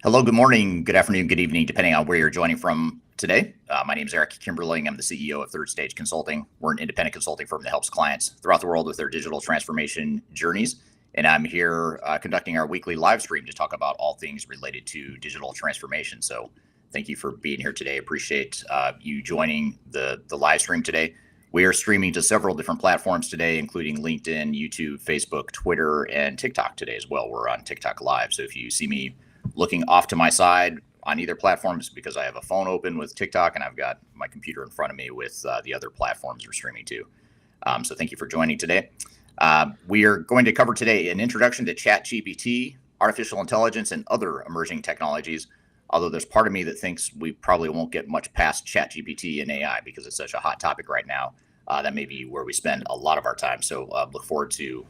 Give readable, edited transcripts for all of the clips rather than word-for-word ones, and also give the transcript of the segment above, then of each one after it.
Hello, good morning, good afternoon, good evening, depending on where you're joining from today. My name is Eric Kimberling. I'm the CEO of Third Stage Consulting. We're an independent consulting firm that helps clients throughout the world with their digital transformation journeys. And I'm here conducting our weekly live stream to talk about all things related to digital transformation. So thank you for being here today. Appreciate you joining the live stream today. We are streaming to several different platforms today, including LinkedIn, YouTube, Facebook, Twitter, and TikTok today as well. We're on TikTok Live. So if you see me looking off to my side on either platform, it's because I have a phone open with TikTok and I've got my computer in front of me with the other platforms we're streaming to. So thank you for joining today. We are going to cover today an introduction to ChatGPT, artificial intelligence, and other emerging technologies. Although there's part of me that thinks we probably won't get much past ChatGPT and AI because it's such a hot topic right now. That may be where we spend a lot of our time. So look forward to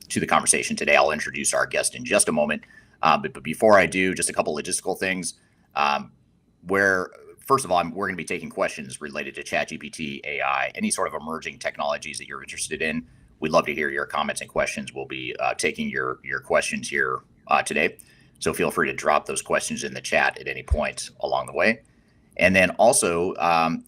the conversation today. I'll introduce our guest in just a moment. But before I do, just a couple logistical things. First of all, we're going to be taking questions related to ChatGPT, AI, any sort of emerging technologies that you're interested in. We'd love to hear your comments and questions. We'll be taking your questions here today. So feel free to drop those questions in the chat at any point along the way. And then also,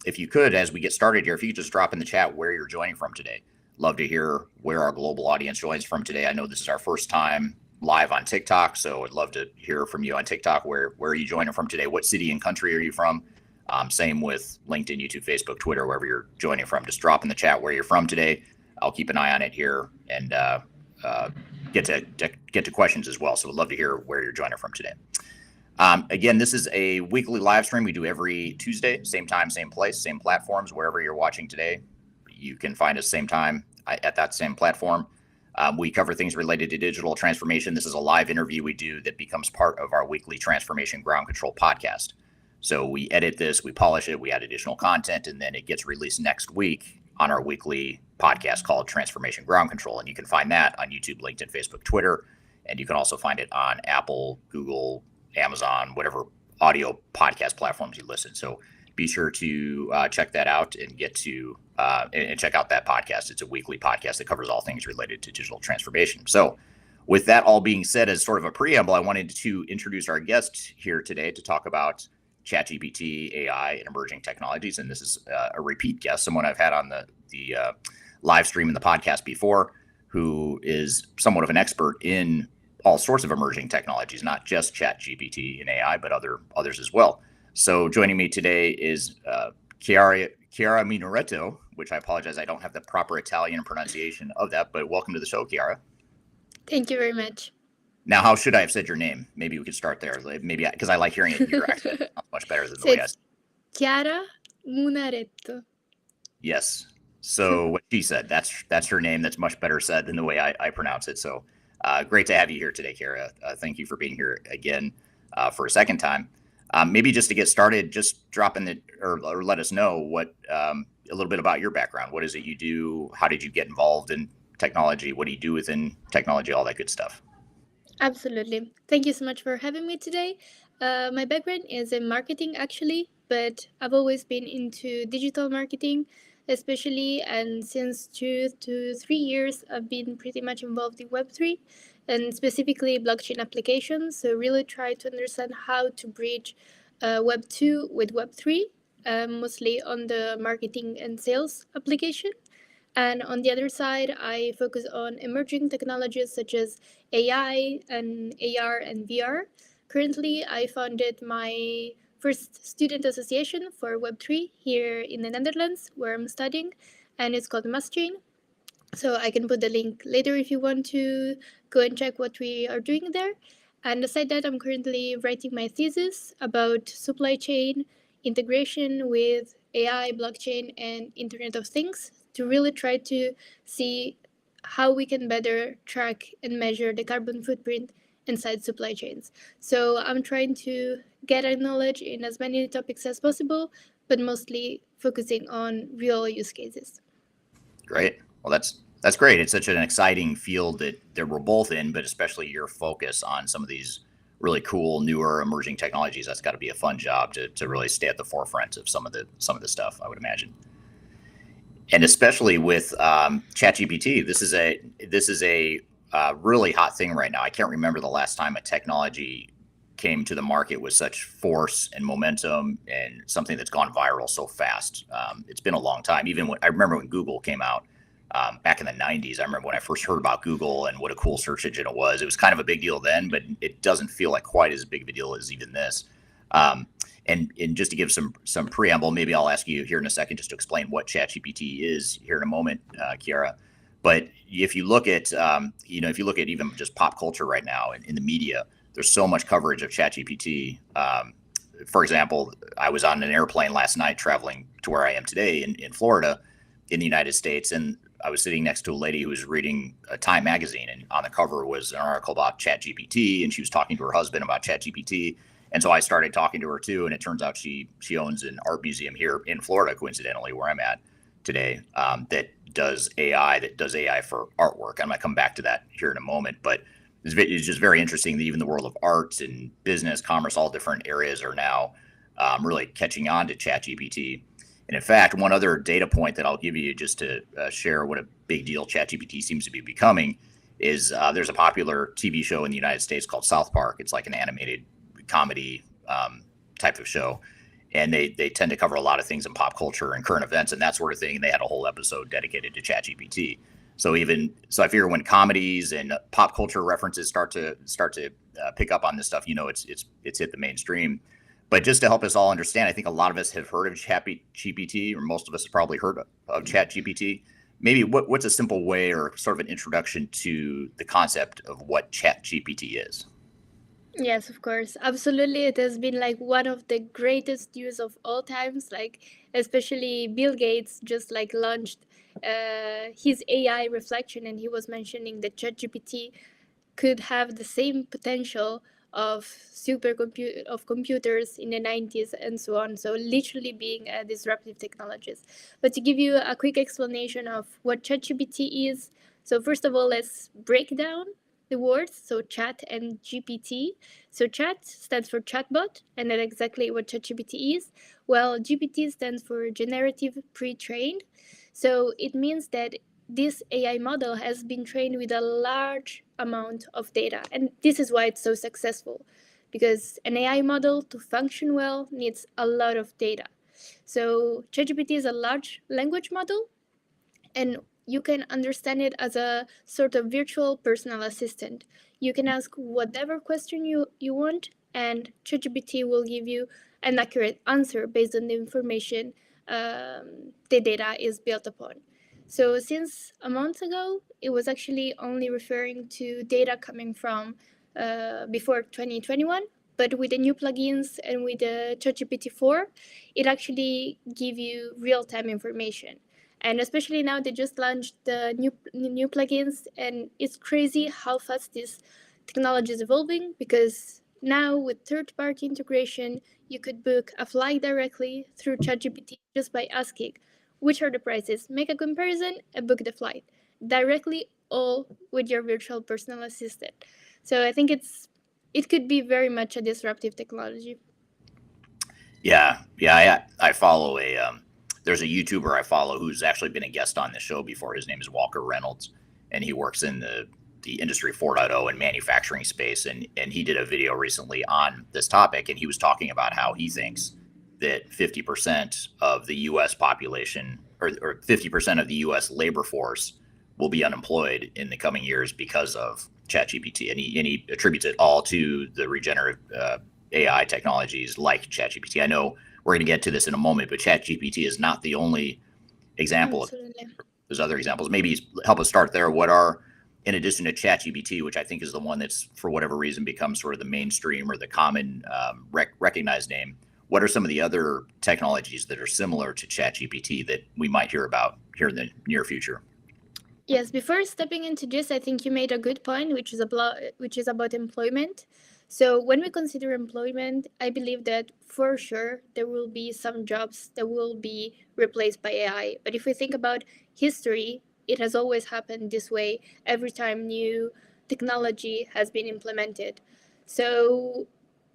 if you could, as we get started here, if you could just drop in the chat where you're joining from today. Love to hear where our global audience joins from today. I know this is our first time live on TikTok, so I'd love to hear from you on TikTok. Where are you joining from today? What city and country are you from? Same with LinkedIn, YouTube, Facebook, Twitter, wherever you're joining from. Just drop in the chat where you're from today. I'll keep an eye on it here and get to questions as well. So we'd love to hear where you're joining from today. Again, this is a weekly live stream we do every Tuesday, same time, same place, same platforms. Wherever you're watching today, you can find us same time at that same platform. We cover things related to digital transformation. This is a live interview we do that becomes part of our weekly Transformation Ground Control podcast. So we edit this, we polish it, we add additional content, and then it gets released next week on our weekly podcast called Transformation Ground Control. And you can find that on YouTube, LinkedIn, Facebook, Twitter, and you can also find it on Apple, Google, Amazon, whatever audio podcast platforms you listen. So be sure to check that out and and check out that podcast. It's a weekly podcast that covers all things related to digital transformation. So with that all being said, as sort of a preamble, I wanted to introduce our guest here today to talk about ChatGPT, AI, and emerging technologies. And this is a repeat guest, someone I've had on the live stream and the podcast before, who is somewhat of an expert in all sorts of emerging technologies, not just ChatGPT and AI, but others as well. So joining me today is Chiara Munaretto, which I apologize, I don't have the proper Italian pronunciation of that, but welcome to the show, Chiara. Thank you very much. Now, how should I have said your name? Maybe we could start there. Maybe because I like hearing it in your accent much better than the way I said. Chiara Munaretto. Yes. So what she said, that's her name. That's much better said than the way I pronounce it. So great to have you here today, Chiara. Thank you for being here again for a second time. Maybe just to get started, just drop in or let us know what a little bit about your background. What is it you do? How did you get involved in technology? What do you do within technology? All that good stuff. Absolutely. Thank you so much for having me today. My background is in marketing, actually, but I've always been into digital marketing, especially, and since 2 to 3 years, I've been pretty much involved in Web3 and specifically blockchain applications. So really try to understand how to bridge Web 2 with Web 3, mostly on the marketing and sales application. And on the other side, I focus on emerging technologies such as AI and AR and VR. Currently, I founded my first student association for Web3 here in the Netherlands, where I'm studying, and it's called Mastery. So I can put the link later if you want to go and check what we are doing there. And aside that, I'm currently writing my thesis about supply chain integration with AI, blockchain, and Internet of Things to really try to see how we can better track and measure the carbon footprint inside supply chains. So I'm trying to get our knowledge in as many topics as possible, but mostly focusing on real use cases. Great. Well, that's great. It's such an exciting field that we're both in, but especially your focus on some of these really cool, newer, emerging technologies. That's got to be a fun job to really stay at the forefront of some of the stuff, I would imagine. And especially with ChatGPT, this is a really hot thing right now. I can't remember the last time a technology came to the market with such force and momentum, and something that's gone viral so fast. It's been a long time. Even when I remember when Google came out back in the 90s, I remember when I first heard about Google and what a cool search engine it was. It was kind of a big deal then, but it doesn't feel like quite as big of a deal as even this. Um, and just to give some preamble, maybe I'll ask you here in a second just to explain what ChatGPT is here in a moment, Chiara. But if you look at if you look at even just pop culture right now in the media, there's so much coverage of ChatGPT. For example, I was on an airplane last night traveling to where I am today in Florida, in the United States, and I was sitting next to a lady who was reading a Time magazine, and on the cover was an article about ChatGPT, and she was talking to her husband about ChatGPT. And so I started talking to her too, and it turns out she owns an art museum here in Florida, coincidentally, where I'm at today, that does AI for artwork. I'm going to come back to that here in a moment, but it's just very interesting that even the world of arts and business, commerce, all different areas are now really catching on to ChatGPT. And in fact, one other data point that I'll give you just to share what a big deal ChatGPT seems to be becoming is there's a popular TV show in the United States called South Park. It's like an animated comedy type of show, and they tend to cover a lot of things in pop culture and current events and that sort of thing. And they had a whole episode dedicated to ChatGPT. So I figure when comedies and pop culture references start to pick up on this stuff, it's hit the mainstream. But just to help us all understand, I think a lot of us have heard of ChatGPT, or most of us have probably heard of ChatGPT. Maybe what's a simple way or sort of an introduction to the concept of what ChatGPT is? Yes, of course. Absolutely. It has been like one of the greatest news of all times. Like, especially Bill Gates just like launched his AI reflection, and he was mentioning that ChatGPT could have the same potential of computers in the 90s and so on. So literally being a disruptive technologies. But to give you a quick explanation of what ChatGPT is, so first of all, let's break down the words, so chat and GPT. So chat stands for chatbot, and that's exactly what ChatGPT is. Well, GPT stands for generative pre-trained. So it means that this AI model has been trained with a large amount of data, and this is why it's so successful, because an AI model to function well needs a lot of data. So ChatGPT is a large language model, and you can understand it as a sort of virtual personal assistant. You can ask whatever question you want, and ChatGPT will give you an accurate answer based on the information the data is built upon. So since a month ago, it was actually only referring to data coming from before 2021, but with the new plugins and with the ChatGPT 4, it actually give you real-time information. And especially now they just launched the new plugins, and it's crazy how fast this technology is evolving, because now with third-party integration, you could book a flight directly through ChatGPT just by asking which are the prices, make a comparison, and book the flight directly, all with your virtual personal assistant. So I think it could be very much a disruptive technology. Yeah. I follow there's a YouTuber I follow who's actually been a guest on the show before. His name is Walker Reynolds, and he works in the industry 4.0 and manufacturing space. And he did a video recently on this topic, and he was talking about how he thinks that 50% of the U.S. population, or 50% of the U.S. labor force, will be unemployed in the coming years because of ChatGPT, and he attributes it all to the regenerative AI technologies like ChatGPT. I know we're going to get to this in a moment, but ChatGPT is not the only example. Absolutely. There's other examples. Maybe help us start there. What are, in addition to ChatGPT, which I think is the one that's for whatever reason become sort of the mainstream or the common recognized name, what are some of the other technologies that are similar to ChatGPT that we might hear about here in the near future? Yes, before stepping into this, I think you made a good point, which is about employment. So when we consider employment, I believe that for sure there will be some jobs that will be replaced by AI. But if we think about history, it has always happened this way every time new technology has been implemented. So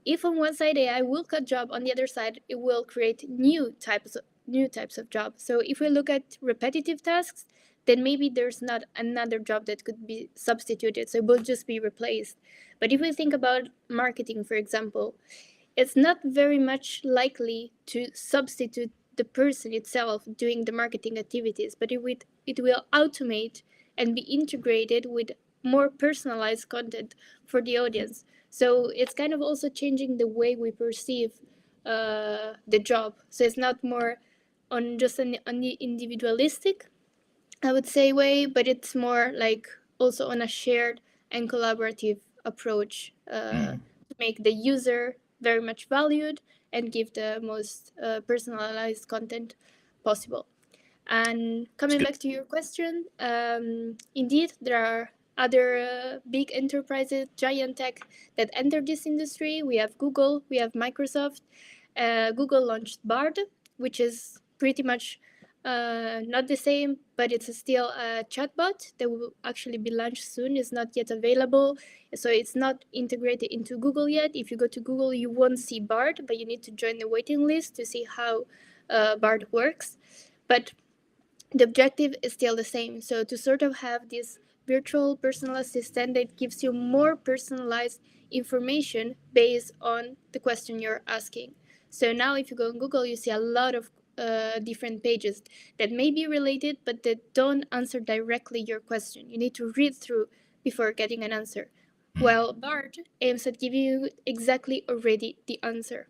if on one side AI will cut job, on the other side it will create new types of jobs. So if we look at repetitive tasks, then maybe there's not another job that could be substituted, so it will just be replaced. But if we think about marketing, for example, it's not very much likely to substitute the person itself doing the marketing activities, but it will automate and be integrated with more personalized content for the audience. So it's kind of also changing the way we perceive the job. So it's not more on just on the individualistic, I would say, way, but it's more like also on a shared and collaborative approach to make the user very much valued and give the most personalized content possible. And It's coming good. back to your question, indeed, there are other big enterprises, giant tech that enter this industry. We have Google, we have Microsoft. Google launched Bard, which is pretty much not the same, but it's still a chatbot that will actually be launched soon. It's not yet available, so it's not integrated into Google yet. If you go to Google, you won't see Bard, but you need to join the waiting list to see how Bard works. But the objective is still the same. So to sort of have this virtual personal assistant that gives you more personalized information based on the question you're asking. So now if you go on Google, you see a lot of different pages that may be related, but that don't answer directly your question. You need to read through before getting an answer. Well, Bard aims at giving you exactly already the answer.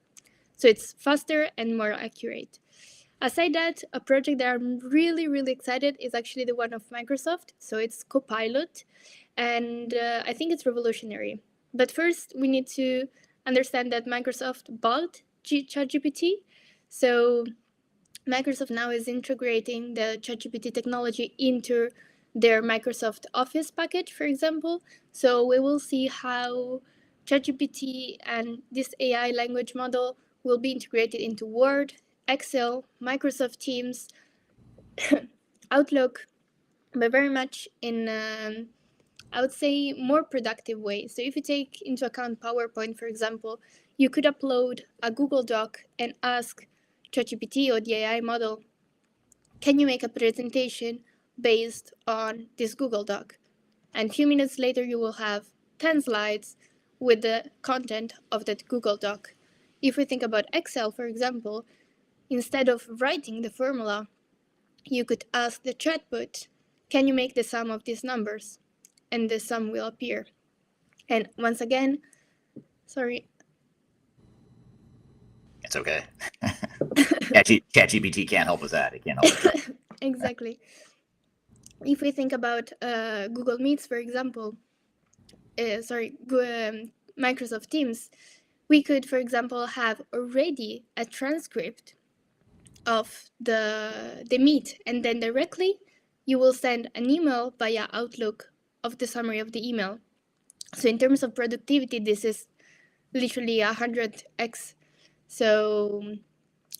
So it's faster and more accurate. Aside that, a project that I'm really, really excited is actually the one of Microsoft. So it's Copilot, and I think it's revolutionary. But first, we need to understand that Microsoft bought ChatGPT. So Microsoft now is integrating the ChatGPT technology into their Microsoft Office package, for example. So we will see how ChatGPT and this AI language model will be integrated into Word, Excel, Microsoft Teams, Outlook, but very much in, I would say, more productive way. So if you take into account PowerPoint, for example, you could upload a Google Doc and ask ChatGPT or the AI model, can you make a presentation based on this Google Doc? And a few minutes later, you will have 10 slides with the content of that Google Doc. If we think about Excel, for example, instead of writing the formula, you could ask the chatbot, can you make the sum of these numbers? And the sum will appear. And once again, sorry. It's okay. ChatGPT can't help with that. It can't help with that. Exactly. If we think about Google Meets, for example, Microsoft Teams, we could, for example, have already a transcript of the meet, and then directly you will send an email via Outlook of the summary of the email. So in terms of productivity, this is literally 100x. So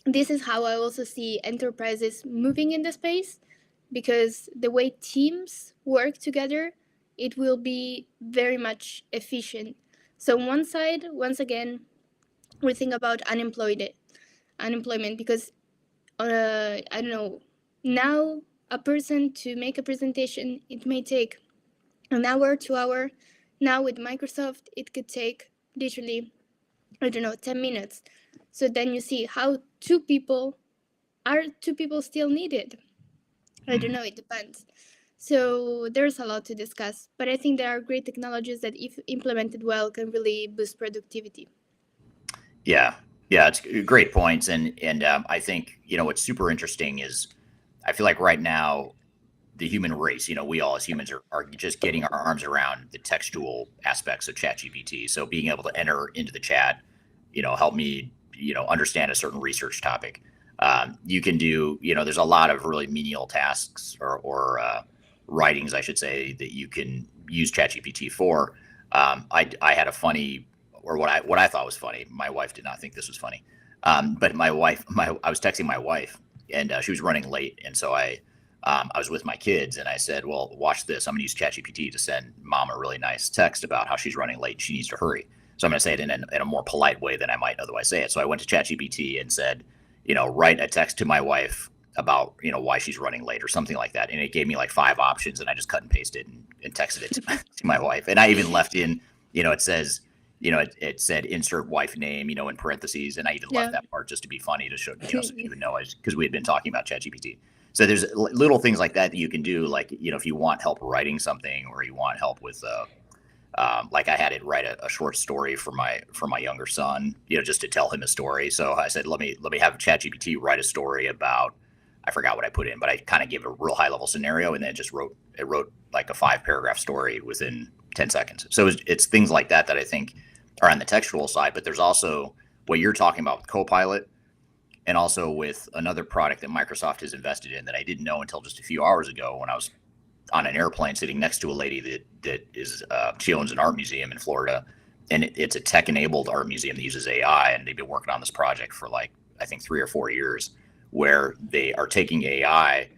this is how I also see enterprises moving in the space, because the way teams work together, it will be very much efficient. So on one side, once again, we think about unemployment, because I don't know, now a person to make a presentation, it may take an hour, 2 hour. Now with Microsoft, it could take literally, I don't know, 10 minutes. So then you see how two people still needed? I don't know, it depends. So there's a lot to discuss, but I think there are great technologies that, if implemented well, can really boost productivity. Yeah, yeah, it's great points, and I think what's super interesting is I feel like right now the human race, we all as humans are just getting our arms around the textual aspects of ChatGPT. So being able to enter into the chat, help me, understand a certain research topic. You can do, there's a lot of really menial tasks or writings, I should say, that you can use ChatGPT for. I had a funny, or what I thought was funny. My wife did not think this was funny, but I was texting my wife, and she was running late, and so I was with my kids, and I said, "Well, watch this. I'm going to use ChatGPT to send mom a really nice text about how she's running late. She needs to hurry." So I'm going to say it in a more polite way than I might otherwise say it. So I went to ChatGPT and said, write a text to my wife about, why she's running late or something like that. And it gave me like 5 options, and I just cut and pasted and texted it to my wife. And I even left in, it says, it said insert wife name, in parentheses. And I even left Yeah. that part just to be funny to show, so you would know, because we had been talking about ChatGPT. So there's little things like that you can do. Like, if you want help writing something, or you want help with, like I had it write a short story for my younger son, just to tell him a story. So I said, let me have ChatGPT write a story about, I forgot what I put in, but I kind of gave it a real high level scenario, and then it wrote like a 5-paragraph story within 10 seconds. So it's things like that I think are on the textual side. But there's also what you're talking about with Copilot, and also with another product that Microsoft has invested in that I didn't know until just a few hours ago, when I was on an airplane sitting next to a lady that is she owns an art museum in Florida, and it's a tech-enabled art museum that uses AI, and they've been working on this project for like, I think 3 or 4 years, where they are taking AI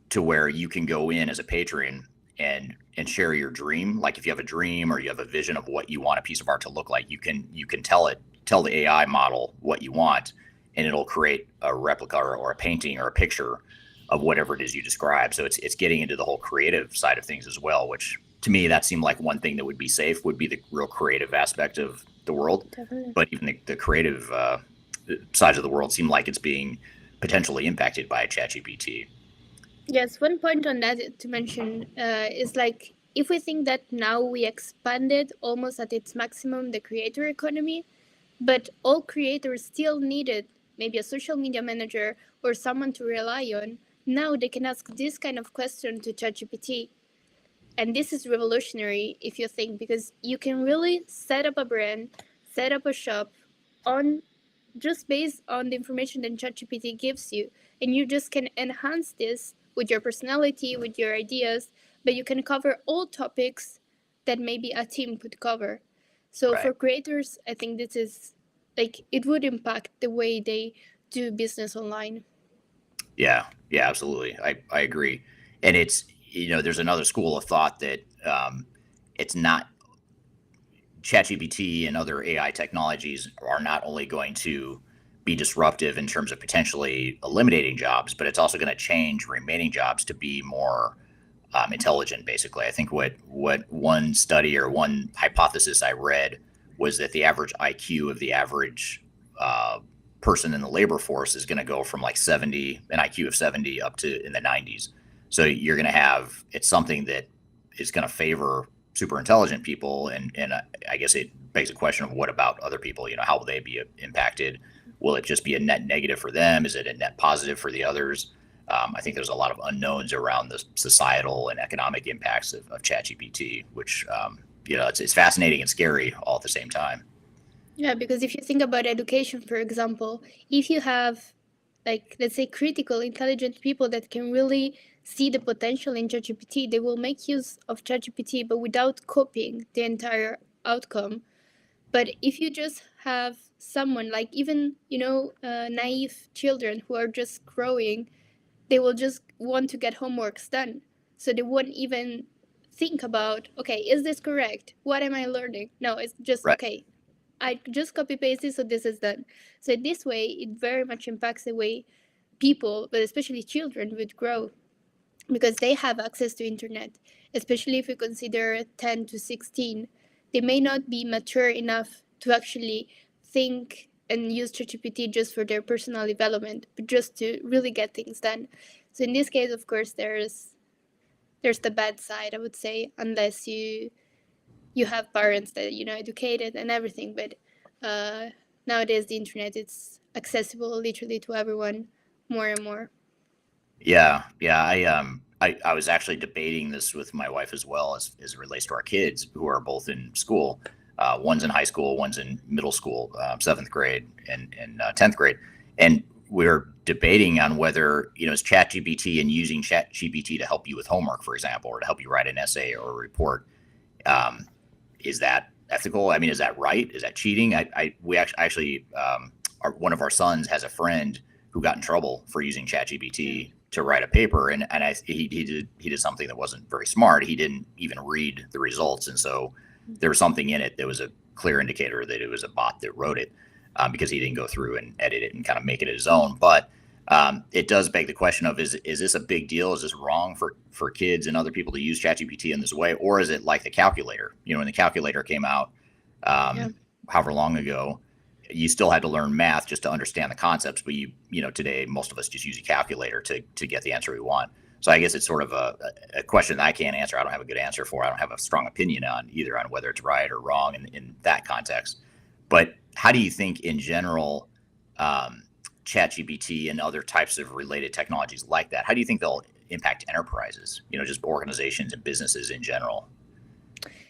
to where you can go in as a patron and share your dream. Like if you have a dream or you have a vision of what you want a piece of art to look like, you can tell the AI model what you want, and it'll create a replica or a painting or a picture of whatever it is you describe. So it's getting into the whole creative side of things as well, which to me, that seemed like one thing that would be safe, would be the real creative aspect of the world. Definitely. But even the creative sides of the world seem like it's being potentially impacted by ChatGPT. Yes, one point on that to mention is like, if we think that now we expanded almost at its maximum the creator economy, but all creators still needed maybe a social media manager or someone to rely on, now they can ask this kind of question to ChatGPT. And this is revolutionary if you think, because you can really set up a brand, set up a shop on just based on the information that ChatGPT gives you. And you just can enhance this with your personality, with your ideas, but you can cover all topics that maybe a team could cover. So Right. for creators, I think this is like, it would impact the way they do business online. Yeah, absolutely. I agree. And it's, there's another school of thought that it's not, ChatGPT and other AI technologies are not only going to be disruptive in terms of potentially eliminating jobs, but it's also going to change remaining jobs to be more intelligent. Basically, I think what one study or one hypothesis I read was that the average IQ of the average person in the labor force is going to go from like 70, an IQ of 70, up to in the 90s. So you're going to have, it's something that is going to favor super intelligent people, and I guess it begs a question of, what about other people? How will they be impacted? Will it just be a net negative for them? Is it a net positive for the others? I think there's a lot of unknowns around the societal and economic impacts of ChatGPT, which it's fascinating and scary all at the same time. Yeah, because if you think about education, for example, if you have, like, let's say, critical, intelligent people that can really see the potential in ChatGPT, they will make use of ChatGPT, but without copying the entire outcome. But if you just have someone like, even, naive children who are just growing, they will just want to get homeworks done. So they won't even think about, okay, is this correct? What am I learning? No, it's just, Right. okay, I just copy paste it, so this is done. So this way, it very much impacts the way people, but especially children, would grow, because they have access to internet. Especially if you consider 10 to 16, they may not be mature enough to actually think and use ChatGPT just for their personal development, but just to really get things done. So in this case, of course, there's the bad side, I would say, unless you have parents that educated and everything. But nowadays the internet, it's accessible literally to everyone more and more. Yeah, I was actually debating this with my wife as well, as it relates to our kids who are both in school. One's in high school, one's in middle school, 7th grade and 10th grade, and we're debating on whether, is ChatGPT and using ChatGPT to help you with homework, for example, or to help you write an essay or a report. Is that ethical? I mean, is that right? Is that cheating? We actually one of our sons has a friend who got in trouble for using ChatGPT to write a paper, and he did something that wasn't very smart. He didn't even read the results, and so there was something in it that was a clear indicator that it was a bot that wrote it, because he didn't go through and edit it and kind of make it his own. But It does beg the question of is this a big deal? Is this wrong for kids and other people to use ChatGPT in this way, or is it like the calculator? When the calculator came out, Yeah. however long ago, you still had to learn math just to understand the concepts. But today most of us just use a calculator to get the answer we want. So I guess it's sort of a question that I can't answer. I don't have a good answer for. I don't have a strong opinion on either on whether it's right or wrong in that context. But how do you think in general, ChatGPT and other types of related technologies like that, how do you think they'll impact enterprises, just organizations and businesses in general?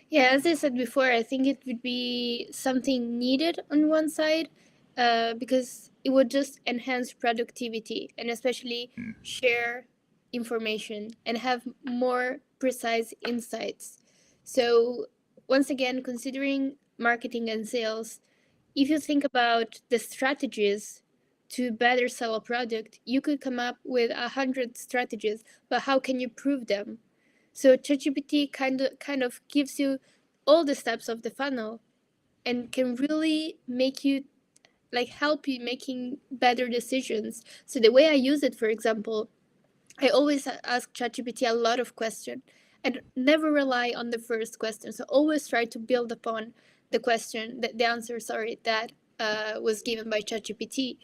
Yeah, as I said before, I think it would be something needed on one side, because it would just enhance productivity and especially Hmm. share information and have more precise insights. So, once again, considering marketing and sales, if you think about the strategies to better sell a product, you could come up with 100 strategies, but how can you prove them? So ChatGPT kind of gives you all the steps of the funnel and can really make you, like, help you making better decisions. So the way I use it, for example, I always ask ChatGPT a lot of questions and never rely on the first question. So always try to build upon the answer, sorry, that was given by ChatGPT.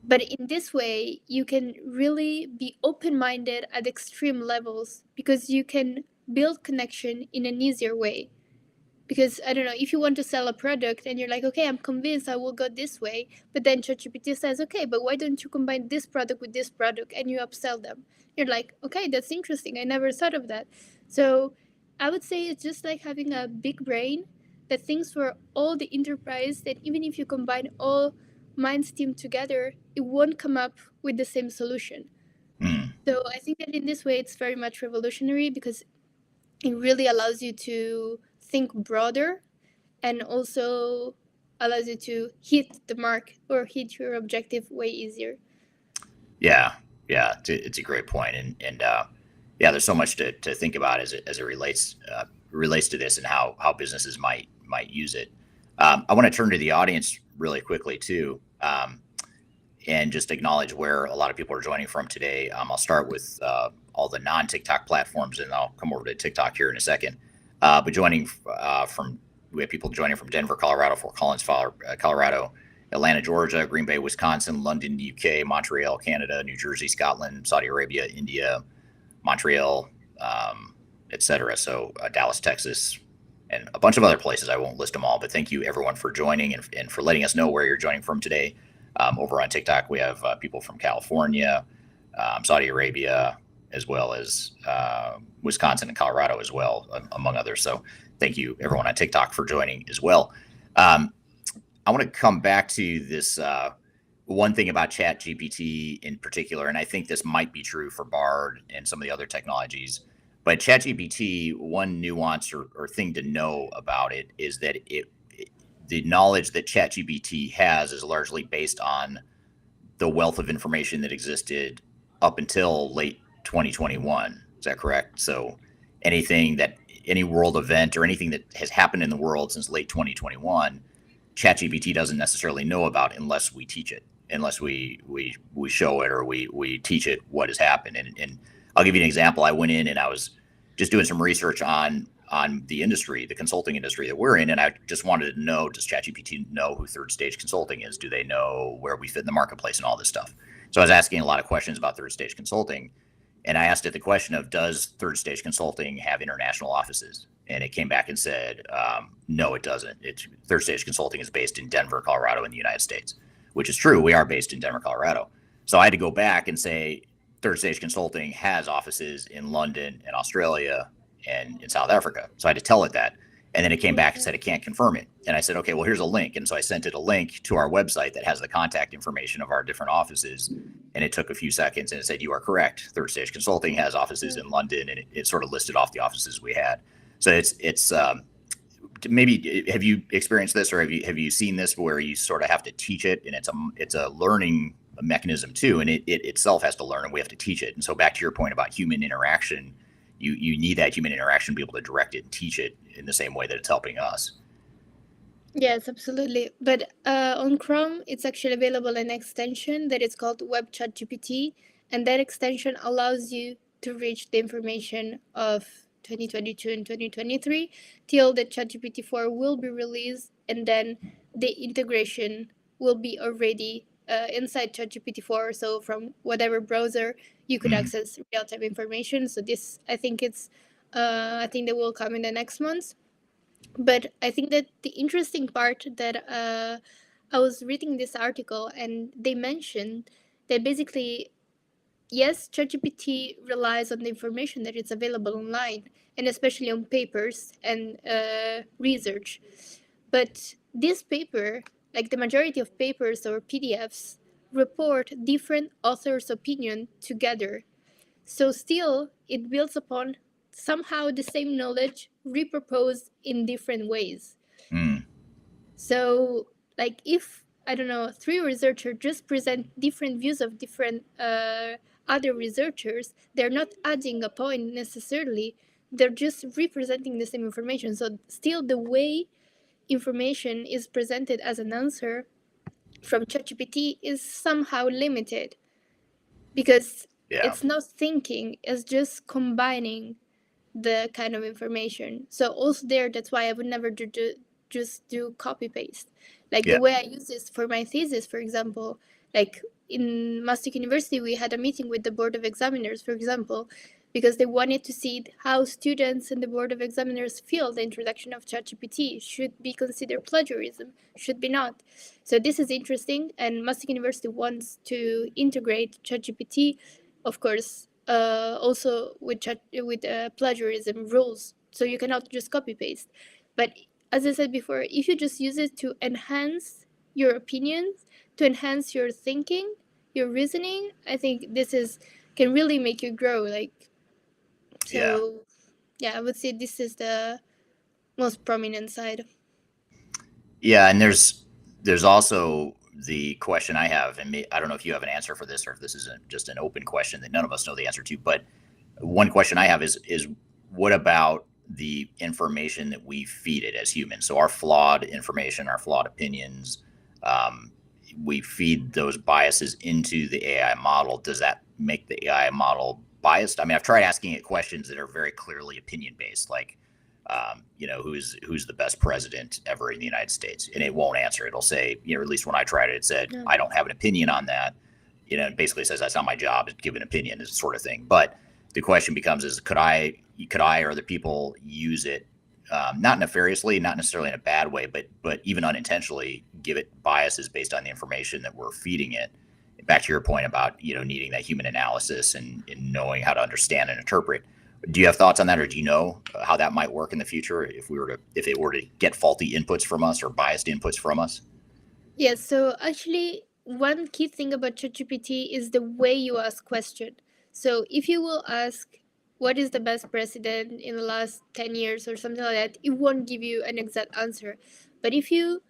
But in this way, you can really be open minded at extreme levels because you can build connection in an easier way. Because I don't know, if you want to sell a product and you're like, okay, I'm convinced I will go this way, but then ChatGPT says, okay, but why don't you combine this product with this product and you upsell them? You're like, okay, that's interesting. I never thought of that. So I would say it's just like having a big brain that thinks for all the enterprise, that even if you combine all minds team together, it won't come up with the same solution. Hmm. So I think that in this way, it's very much revolutionary because it really allows you to think broader and also allows you to hit the mark or hit your objective way easier. Yeah, yeah, it's a great point, and yeah, there's so much to think about as it relates to this and how businesses might use it. I want to turn to the audience really quickly too, and just acknowledge where a lot of people are joining from today. I'll start with all the non-TikTok platforms, and I'll come over to TikTok here in a second. But joining from we have people joining from Denver, Colorado, Fort Collins, Colorado, Atlanta, Georgia, Green Bay, Wisconsin, London, UK, Montreal, Canada, New Jersey, Scotland, Saudi Arabia, India, Montreal, etc. So Dallas, Texas, and a bunch of other places. I won't list them all, but thank you everyone for joining and for letting us know where you're joining from today. Over on TikTok, we have people from California, Saudi Arabia, as well as Wisconsin and Colorado as well, among others. So thank you everyone on TikTok for joining as well. I want to come back to this one thing about ChatGPT in particular, and I think this might be true for Bard and some of the other technologies. But ChatGPT, one nuance or thing to know about it is that the knowledge that ChatGPT has is largely based on the wealth of information that existed up until late 2021. Is that correct? So any world event or anything that has happened in the world since late 2021, ChatGPT doesn't necessarily know about unless we teach it, unless we show it or we teach it what has happened. And I'll give you an example. I went in and I was just doing some research on the industry, the consulting industry that we're in, and I just wanted to know, does ChatGPT know who Third Stage Consulting is? Do they know where we fit in the marketplace and all this stuff? So I was asking a lot of questions about Third Stage Consulting, and I asked it the question of, does Third Stage Consulting have international offices? And it came back and said, no, it doesn't. Third Stage Consulting is based in Denver, Colorado, in the United States, which is true. We are based in Denver, Colorado. So I had to go back and say, Third Stage Consulting has offices in London and Australia and in South Africa. So I had to tell it that. And then it came back and said it can't confirm it. And I said, okay, well, here's a link. And so I sent it a link to our website that has the contact information of our different offices. And it took a few seconds and it said, you are correct. Third Stage Consulting has offices in London. And it sort of listed off the offices we had. So it's maybe have you experienced this or have you seen this where you sort of have to teach it, and it's a learning mechanism too, and it itself has to learn and we have to teach it. And so back to your point about human interaction, you need that human interaction to be able to direct it and teach it in the same way that it's helping us. Yes, absolutely. But on Chrome, it's actually available an extension that is called Web Chat GPT, and that extension allows you to reach the information of 2022 and 2023 till the ChatGPT 4 will be released, and then the integration will be already inside ChatGPT 4. So from whatever browser, you could Mm, access real time information. So this, I think that will come in the next months. But I think that the interesting part that I was reading this article and they mentioned that basically, yes, ChatGPT relies on the information that is available online and especially on papers and research. But this paper, like the majority of papers or PDFs, report different authors' opinion together. So still, it builds upon somehow the same knowledge repurposed in different ways. mm, So, like, if I don't know, three researchers just present different views of different other researchers, they're not adding a point necessarily. They're just representing the same information. So, still, the way information is presented as an answer from ChatGPT is somehow limited because yeah, it's not thinking; it's just combining the kind of information. So also there, that's why I would never just do copy paste. Like yeah, the way I use this for my thesis, for example, like in Mastic University, we had a meeting with the board of examiners, for example, because they wanted to see how students and the board of examiners feel the introduction of ChatGPT should be considered plagiarism, should be not. So this is interesting, and Mastic University wants to integrate ChatGPT, of course, also with plagiarism rules, so you cannot just copy paste. But as I said before, if you just use it to enhance your opinions, to enhance your thinking, your reasoning, I think this is can really make you grow. Like yeah. so, yeah, I would say this is the most prominent side. Yeah, and there's also the question I have, and I don't know if you have an answer for this or if this is just an open question that none of us know the answer to. But one question I have is what about the information that we feed it as humans? So our flawed information, our flawed opinions, um, we feed those biases into the AI model. Does that make the AI model biased? I mean, I've tried asking it questions that are very clearly opinion based, like who's the best president ever in the United States, and it won't answer. It'll say, at least when I tried it, it said Yeah. I don't have an opinion on that. It basically says that's not my job to give an opinion, this sort of thing. But the question becomes: is could I or other people use it, not nefariously, not necessarily in a bad way, but even unintentionally, give it biases based on the information that we're feeding it? Back to your point about needing that human analysis and knowing how to understand and interpret. Do you have thoughts on that, or do you know how that might work in the future if it were to get faulty inputs from us or biased inputs from us? Yes, so actually, one key thing about ChatGPT is the way you ask question. So if you will ask, what is the best president in the last 10 years or something like that, it won't give you an exact answer. But if you,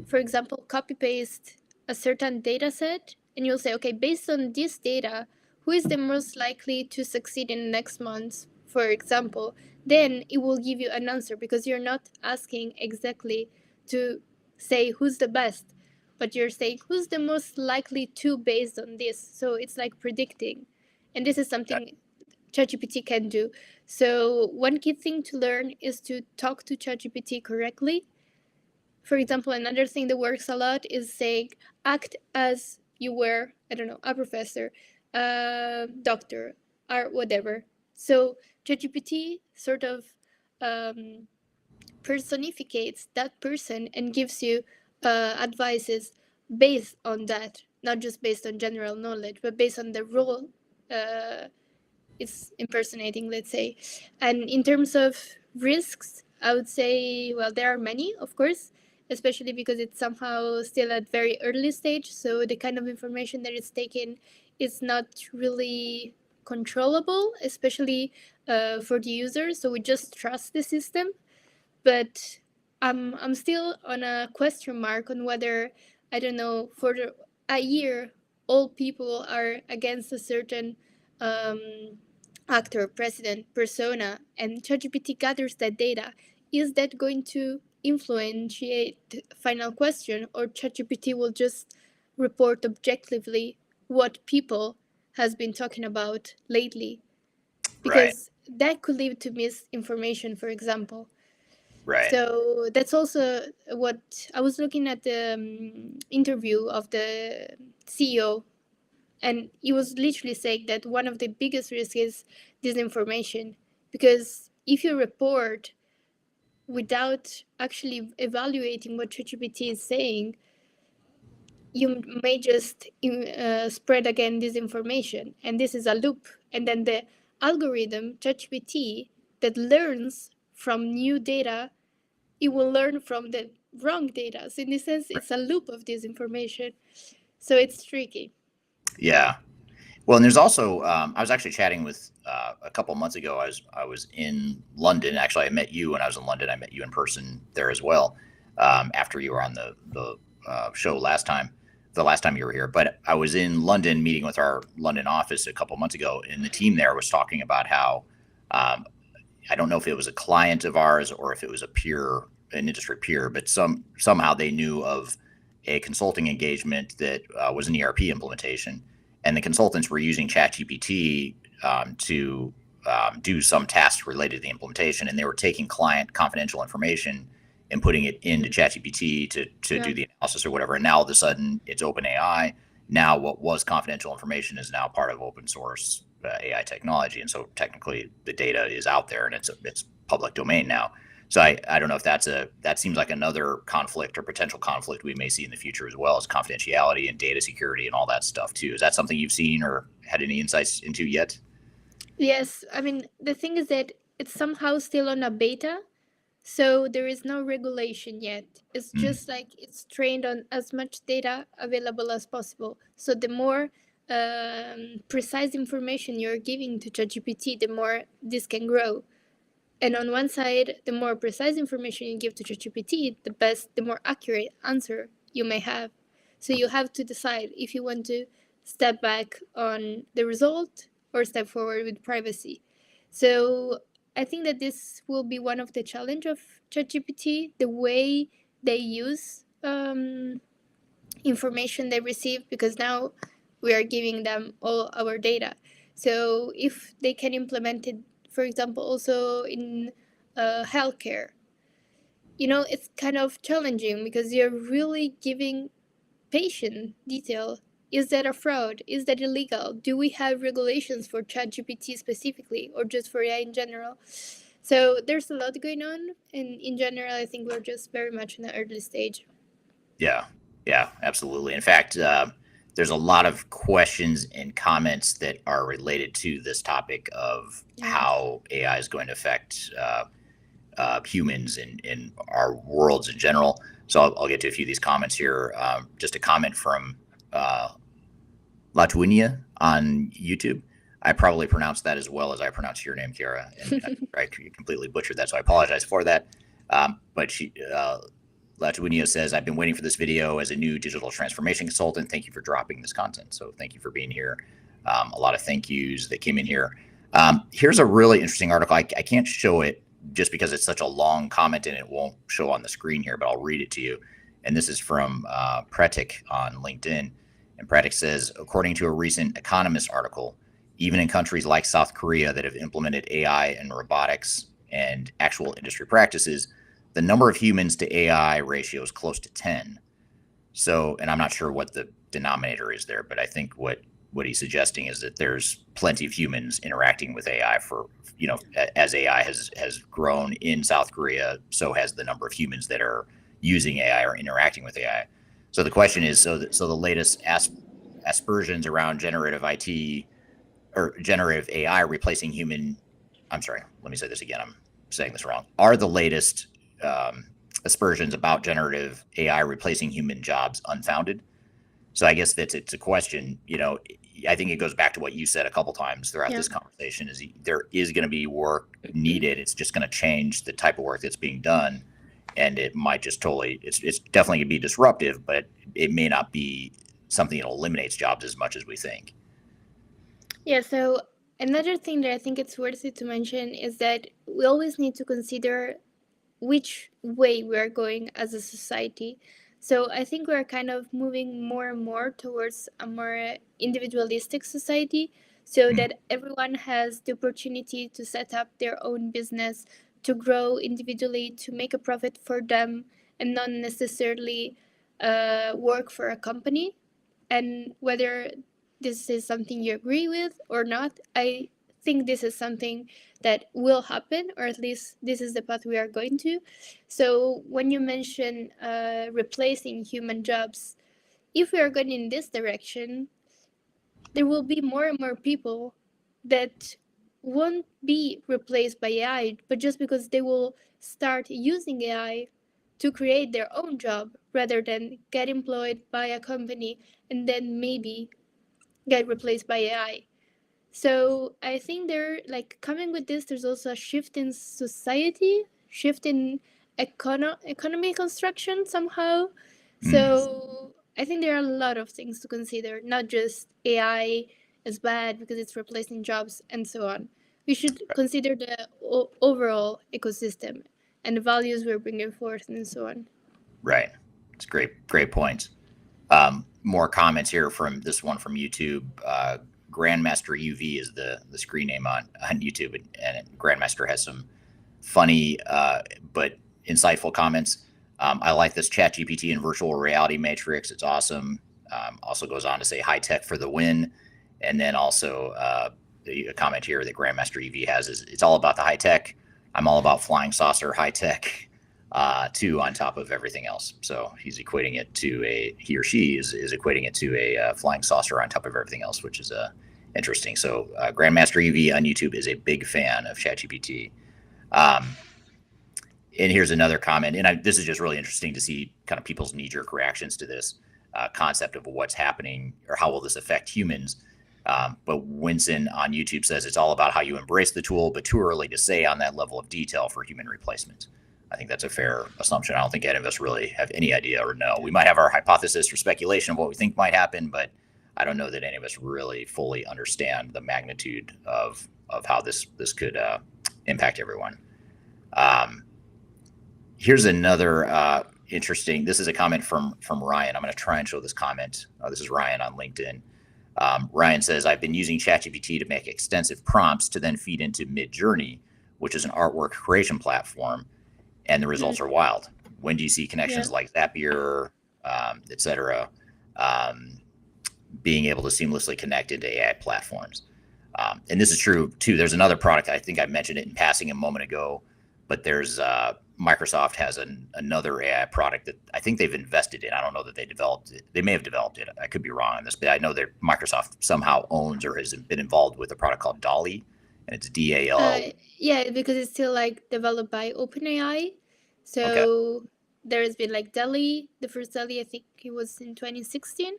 for example, copy paste a certain data set and you'll say, okay, based on this data, who is the most likely to succeed in the next months, for example, then it will give you an answer because you're not asking exactly to say who's the best, but you're saying who's the most likely to based on this. So it's like predicting. And this is something ChatGPT can do. So one key thing to learn is to talk to ChatGPT correctly. For example, another thing that works a lot is saying act as you were, I don't know, a professor, a doctor, or whatever. So ChatGPT sort of um, personificates that person and gives you advices based on that, not just based on general knowledge, but based on the role uh, it's impersonating, let's say. And in terms of risks, I would say, well, there are many, of course, especially because it's somehow still at very early stage. So the kind of information that is taken is not really controllable, especially for the user. So we just trust the system, but I'm still on a question mark on whether, I don't know, for a year all people are against a certain um, actor, president, persona, and ChatGPT gathers that data. Is that going to influentiate final question, or ChatGPT will just report objectively what people has been talking about lately, Right. because that could lead to misinformation, for example. Right. So that's also what I was looking at the interview of the CEO, and he was literally saying that one of the biggest risks is disinformation, because if you report without actually evaluating what ChatGPT is saying, you may just spread again disinformation, and this is a loop. And then the algorithm ChatGPT that learns from new data, it will learn from the wrong data. So in this sense, it's a loop of disinformation. So it's tricky. Yeah. Well, and there's also I was actually chatting with a couple months ago. I was in London. Actually, I met you when I was in London. I met you in person there as well. After you were on the show last time, the last time you were here. But I was in London meeting with our London office a couple months ago, and the team there was talking about how um, I don't know if it was a client of ours or if it was an industry peer, but somehow they knew of a consulting engagement that was an ERP implementation, and the consultants were using ChatGPT to do some tasks related to the implementation, and they were taking client confidential information and putting it into ChatGPT to do the analysis or whatever. And now all of a sudden, it's OpenAI. Now, what was confidential information is now part of open source AI technology, and so technically the data is out there and it's public domain now. So I don't know if that seems like another conflict or potential conflict we may see in the future as well, as confidentiality and data security and all that stuff too. Is that something you've seen or had any insights into yet? Yes, I mean, the thing is that it's somehow still on a beta, so there is no regulation yet. It's Mm, just like it's trained on as much data available as possible. So the more precise information you're giving to ChatGPT, the more this can grow. And on one side, the more precise information you give to ChatGPT, the more accurate answer you may have. So you have to decide if you want to step back on the result or step forward with privacy. So I think that this will be one of the challenge of ChatGPT, the way they use information they receive, because now we are giving them all our data. So if they can implement it, for example, also in healthcare, it's kind of challenging because you're really giving patient detail. Is that a fraud? Is that illegal? Do we have regulations for ChatGPT specifically, or just for AI in general? So there's a lot going on, and in general, I think we're just very much in the early stage. yeah, yeah, absolutely. In fact, there's a lot of questions and comments that are related to this topic of Yeah. how AI is going to affect humans in our worlds in general. So I'll get to a few of these comments here. Just a comment from uh, Latwinia on YouTube. I probably pronounced that as well as I pronounce your name, Chiara, and I completely butchered that, so I apologize for that. But Latwinia says, I've been waiting for this video as a new digital transformation consultant. Thank you for dropping this content. So thank you for being here. A lot of thank yous that came in here. Here's a really interesting article. I can't show it just because it's such a long comment and it won't show on the screen here, but I'll read it to you. And this is from Pretik on LinkedIn. And Pretik says, according to a recent Economist article, even in countries like South Korea that have implemented AI and robotics and actual industry practices, the number of humans to AI ratio is close to 10. So, and I'm not sure what the denominator is there, but I think what he's suggesting is that there's plenty of humans interacting with AI for, as AI has grown in South Korea, so has the number of humans that are using AI or interacting with AI. So the question is, so the latest aspersions around generative IT or generative AI replacing human, I'm sorry, let me say this again. I'm saying this wrong. Are the latest aspersions about generative AI replacing human jobs unfounded? So I guess it's a question. I think it goes back to what you said a couple times throughout Yeah. this conversation: is there is going to be work needed. It's just going to change the type of work that's being done, and it might just totally. It's definitely going to be disruptive, but it may not be something that eliminates jobs as much as we think. Yeah, so another thing that I think it's worth it to mention is that we always need to consider which way we are going as a society. So I think we're kind of moving more and more towards a more individualistic society, so Mm, that everyone has the opportunity to set up their own business, to grow individually, to make a profit for them, and not necessarily work for a company. And whether this is something you agree with or not, I think this is something that will happen, or at least this is the path we are going to. So when you mention replacing human jobs, if we are going in this direction, there will be more and more people that won't be replaced by AI, but just because they will start using AI to create their own job rather than get employed by a company and then maybe get replaced by AI. So I think they're like coming with this. There's also a shift in society, shift in economy construction somehow. mm, So I think there are a lot of things to consider, not just AI is bad because it's replacing jobs and so on. We should consider the overall ecosystem and the values we're bringing forth and so on. right. It's great points. More comments here from this one from YouTube. Grandmaster UV is the screen name on YouTube, and Grandmaster has some funny but insightful comments. I like this ChatGPT and virtual reality matrix. It's awesome. Also goes on to say high tech for the win. And then also a comment here that Grandmaster EV has is it's all about the high tech. I'm all about flying saucer high tech too on top of everything else. So he's equating it to he or she is equating it to a flying saucer on top of everything else, which is interesting. So Grandmaster EV on YouTube is a big fan of ChatGPT. Um, and here's another comment, and this is just really interesting to see kind of people's knee-jerk reactions to this concept of what's happening or how will this affect humans. But Winston on YouTube says it's all about how you embrace the tool, but too early to say on that level of detail for human replacement. I think that's a fair assumption. I don't think any of us really have any idea or know. We might have our hypothesis or speculation of what we think might happen, but I don't know that any of us really fully understand the magnitude of how this could impact everyone. Um, Here's another interesting. This is a comment from Ryan. I'm going to try and show this comment. This is Ryan on LinkedIn. Ryan says, I've been using ChatGPT to make extensive prompts to then feed into Midjourney, which is an artwork creation platform, and the results are wild. When do you see Yeah. connections like Zapier, et cetera, being able to seamlessly connect into AI platforms? And this is true too. There's another product, I think I mentioned it in passing a moment ago, but there's Microsoft has another AI product that I think they've invested in. I don't know that they developed it. They may have developed it. I could be wrong on this, but I know that Microsoft somehow owns or has been involved with a product called Dolly, and it's DAL. Yeah, because it's still like developed by OpenAI. Okay. So there's been like Dolly, the first Dolly, I think it was in 2016,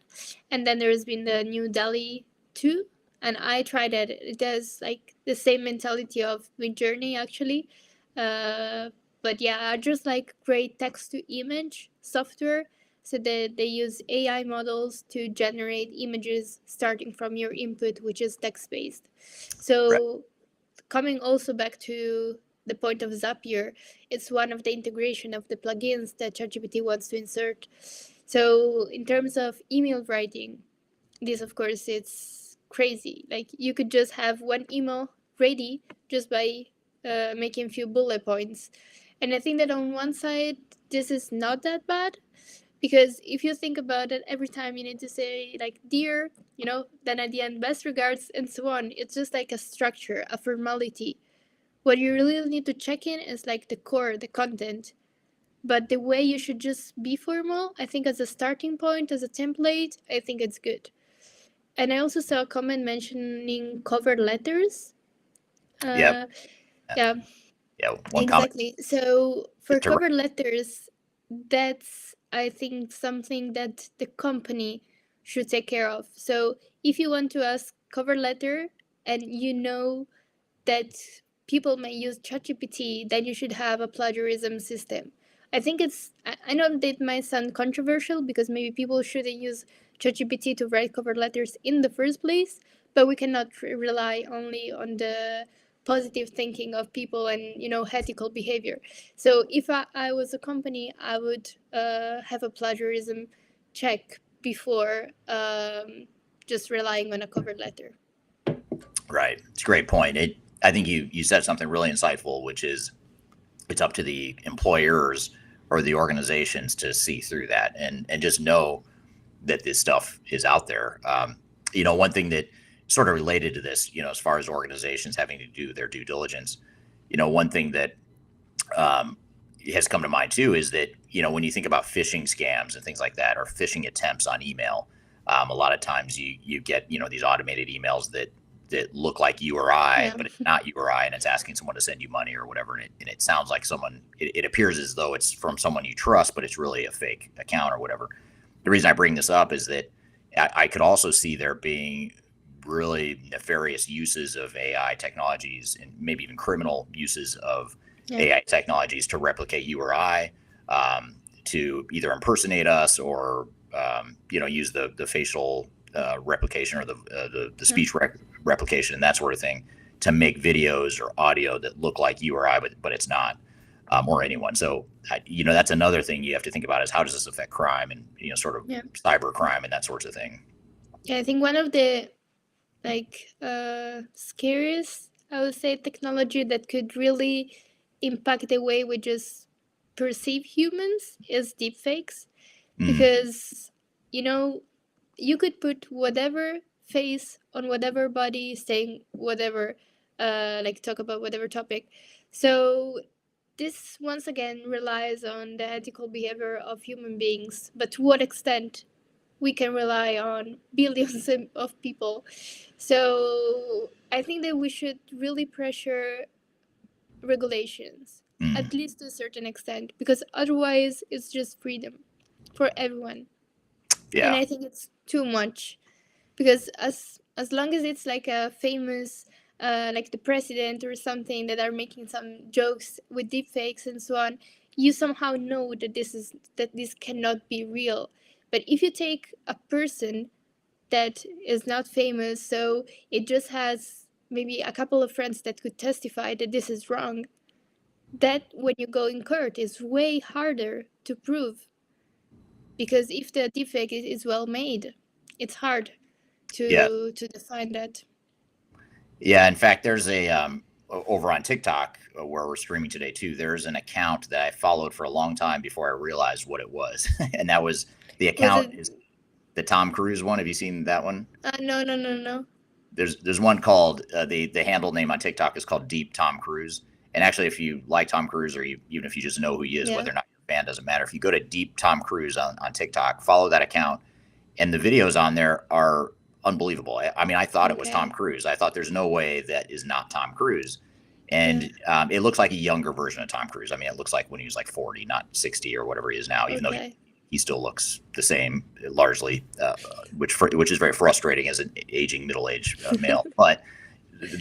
and then there's been the new Dolly 2, and I tried it. It does like the same mentality of Midjourney actually, uh, but yeah, just like great text to image software. So that they use AI models to generate images starting from your input, which is text based. Right. So coming also back to the point of Zapier, it's one of the integration of the plugins that ChatGPT wants to insert. So in terms of email writing, this of course it's crazy. Like you could just have one email ready just by making a few bullet points. And I think that on one side, this is not that bad because if you think about it, every time you need to say like dear, then at the end best regards and so on, it's just like a structure, a formality. What you really need to check in is like the core, the content. But the way you should just be formal, I think as a starting point, as a template, I think it's good. And I also saw a comment mentioning cover letters. Yeah. uh yeah. Yeah. One comment Exactly. So for to cover letters, that's I think something that the company should take care of. So if you want to ask cover letter and you know that people may use ChatGPT, then you should have a plagiarism system. I think I know that it might sound controversial because maybe people shouldn't use ChatGPT to write cover letters in the first place, but we cannot rely only on the positive thinking of people and ethical behavior. So if I was a company, I would have a plagiarism check before just relying on a cover letter. Right. It's a great point. I think you said something really insightful, which is it's up to the employers or the organizations to see through that and just know that this stuff is out there. One thing that sort of related to this, as far as organizations having to do their due diligence, one thing that um, has come to mind too is that, when you think about phishing scams and things like that, or phishing attempts on email, a lot of times you get, these automated emails that look like you or I, Yeah. but it's not you or I, and it's asking someone to send you money or whatever. And it sounds like it appears as though it's from someone you trust, but it's really a fake account or whatever. The reason I bring this up is that I could also see there being really nefarious uses of AI technologies and maybe even criminal uses of Yeah. AI technologies to replicate you or I, to either impersonate us or use the facial replication or the speech replication and that sort of thing to make videos or audio that look like you or I, but it's not, or anyone. So that's another thing you have to think about is how does this affect crime and sort of Yeah. cyber crime and that sorts of thing. Yeah, I think one of the scariest, I would say, technology that could really impact the way we just perceive humans is deepfakes. Because you could put whatever face on whatever body saying whatever, talk about whatever topic. So this once again relies on the ethical behavior of human beings, but to what extent we can rely on billions of people. So I think that we should really pressure regulations, at least to a certain extent, because otherwise it's just freedom for everyone. And Yeah. I think it's too much, because as long as it's like a famous like the president or something that are making some jokes with deepfakes and so on, you somehow know that this cannot be real. But if you take a person that is not famous, so it just has maybe a couple of friends that could testify that this is wrong, that when you go in court is way harder to prove, because if the defect is well made, it's hard Yeah. to define that. Yeah. In fact, there's over on TikTok where we're streaming today too. There's an account that I followed for a long time before I realized what it was, and that was the Was account it? is the Tom Cruise one. Have you seen that one? No, no, no, no. There's one called the handle name on TikTok is called Deep Tom Cruise. And actually, if you like Tom Cruise or even if you just know who he is, Yeah. whether or not you're a fan doesn't matter. If you go to Deep Tom Cruise on TikTok, follow that account, and the videos on there are unbelievable. I mean, I thought it was Tom Okay. Cruise. I thought there's no way that is not Tom Cruise. And it looks like a younger version of Tom Cruise. I mean, it looks like when he was like 40, not 60 or whatever he is now, even though Okay. he still looks the same largely, which is very frustrating as an aging middle-aged male. But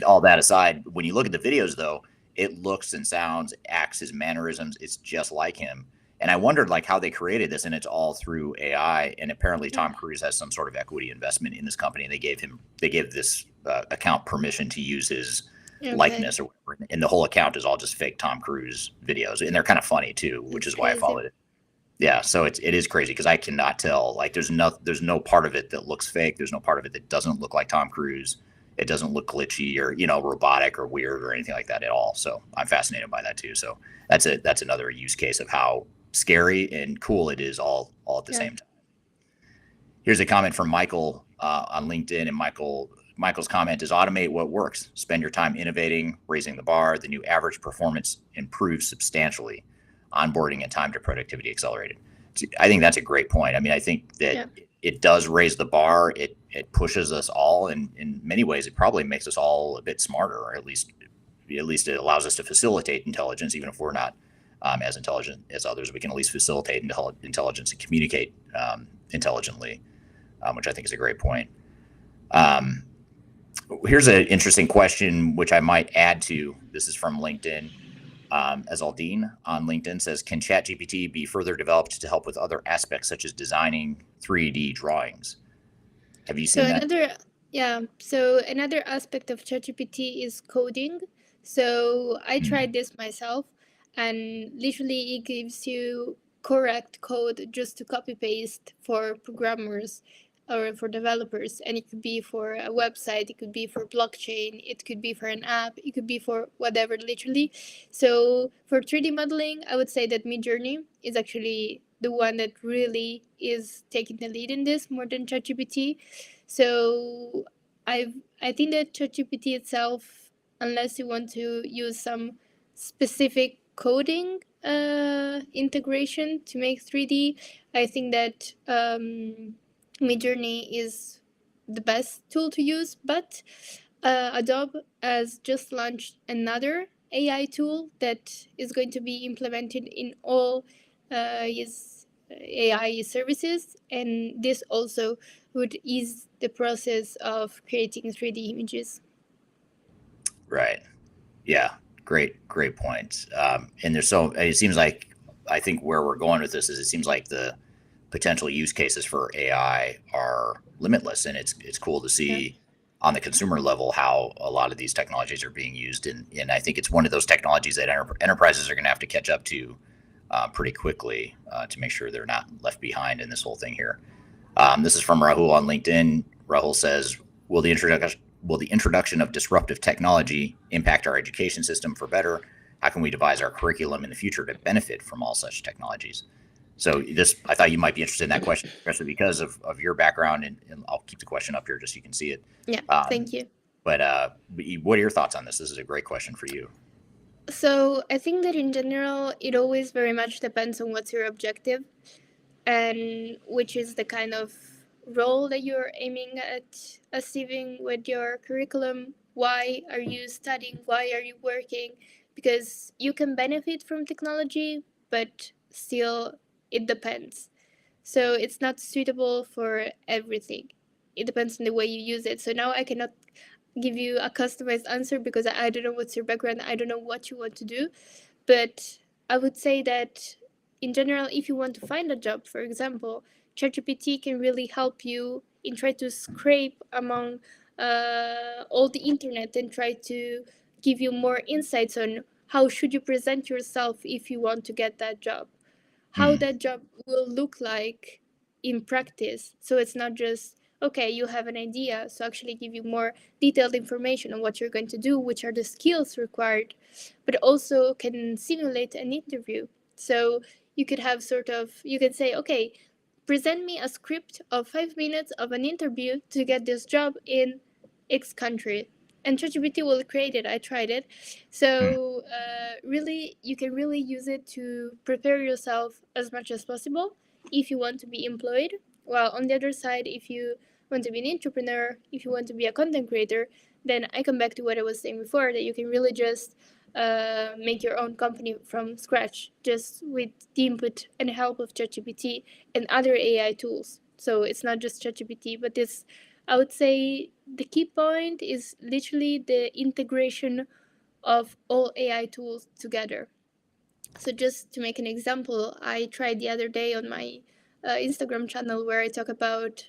all that aside, when you look at the videos, though, it looks and sounds, acts, his mannerisms, it's just like him. And I wondered like how they created this, and it's all through AI. And apparently, Tom Cruise has some sort of equity investment in this company, and they gave this account permission to use his Okay. likeness or whatever. And the whole account is all just fake Tom Cruise videos, and they're kind of funny too, which It's is why I crazy. followed it. Yeah, so it is crazy because I cannot tell. Like, there's no part of it that looks fake. There's no part of it that doesn't look like Tom Cruise. It doesn't look glitchy or robotic or weird or anything like that at all. So I'm fascinated by that too. So that's another use case of how scary and cool it is all at the same time. Here's a comment from Michael on LinkedIn, and Michael's comment is automate what works. Spend your time innovating, raising the bar. The new average performance improves substantially. Onboarding and time to productivity accelerated. I think that's a great point. I mean, I think that it does raise the bar. It pushes us all, and in many ways, it probably makes us all a bit smarter, or at least it allows us to facilitate intelligence, even if we're not as intelligent as others. We can at least facilitate intelligence and communicate intelligently, which I think is a great point. Here's an interesting question, which I might add to. This is from LinkedIn. Azaldine on LinkedIn says, can ChatGPT be further developed to help with other aspects such as designing 3D drawings? Have you seen that? So another aspect of ChatGPT is coding. So I Mm. tried this myself, and literally it gives you correct code just to copy paste for programmers or for developers. And it could be for a website, it could be for blockchain, it could be for an app, it could be for whatever, literally. So for 3D modeling, I would say that Midjourney is actually the one that really is taking the lead in this more than ChatGPT. So I think that ChatGPT itself, unless you want to use some specific coding integration to make 3D, I think that Midjourney is the best tool to use. But Adobe has just launched another AI tool that is going to be implemented in all his AI services, and this also would ease the process of creating 3D images. Right. Yeah. Great points. And it seems like, I think where we're going with this is, it seems like the potential use cases for AI are limitless, and it's cool to Yeah. see on the consumer level how a lot of these technologies are being used. And I think it's one of those technologies that enterprises are going to have to catch up to pretty quickly to make sure they're not left behind in this whole thing here. This is from Rahul on LinkedIn. Rahul says, will the introduction of disruptive technology impact our education system for better? How can we devise our curriculum in the future to benefit from all such technologies? So I thought you might be interested in that question, especially because of your background, and I'll keep the question up here just so you can see it. Yeah, Um, thank you. but what are your thoughts on this? This is a great question for you. So I think that in general, it always very much depends on what's your objective and which is the kind of role that you're aiming at achieving with your curriculum. Why are you studying? Why are you working? Because you can benefit from technology, but still it depends. So it's not suitable for everything. It depends on the way you use it. So now I cannot give you a customized answer because I don't know what's your background. I don't know what you want to do. But I would say that in general, if you want to find a job, for example, ChatGPT can really help you in try to scrape among all the internet and try to give you more insights on how should you present yourself if you want to get that job, how Hmm. that job will look like in practice. So it's not just, okay, you have an idea. So actually give you more detailed information on what you're going to do, which are the skills required, but also can simulate an interview. So you could have sort of, you can say, okay, present me a script of 5 minutes of an interview to get this job in X country. And ChatGPT will create it. I tried it. Hmm. So really, you can really use it to prepare yourself as much as possible if you want to be employed. While on the other side, if you want to be an entrepreneur, if you want to be a content creator, then I come back to what I was saying before, that you can really just make your own company from scratch just with the input and help of ChatGPT and other AI tools. So it's not just ChatGPT, but this, I would say, the key point is literally the integration of all AI tools together. So just to make an example, I tried the other day on my Instagram channel where I talk about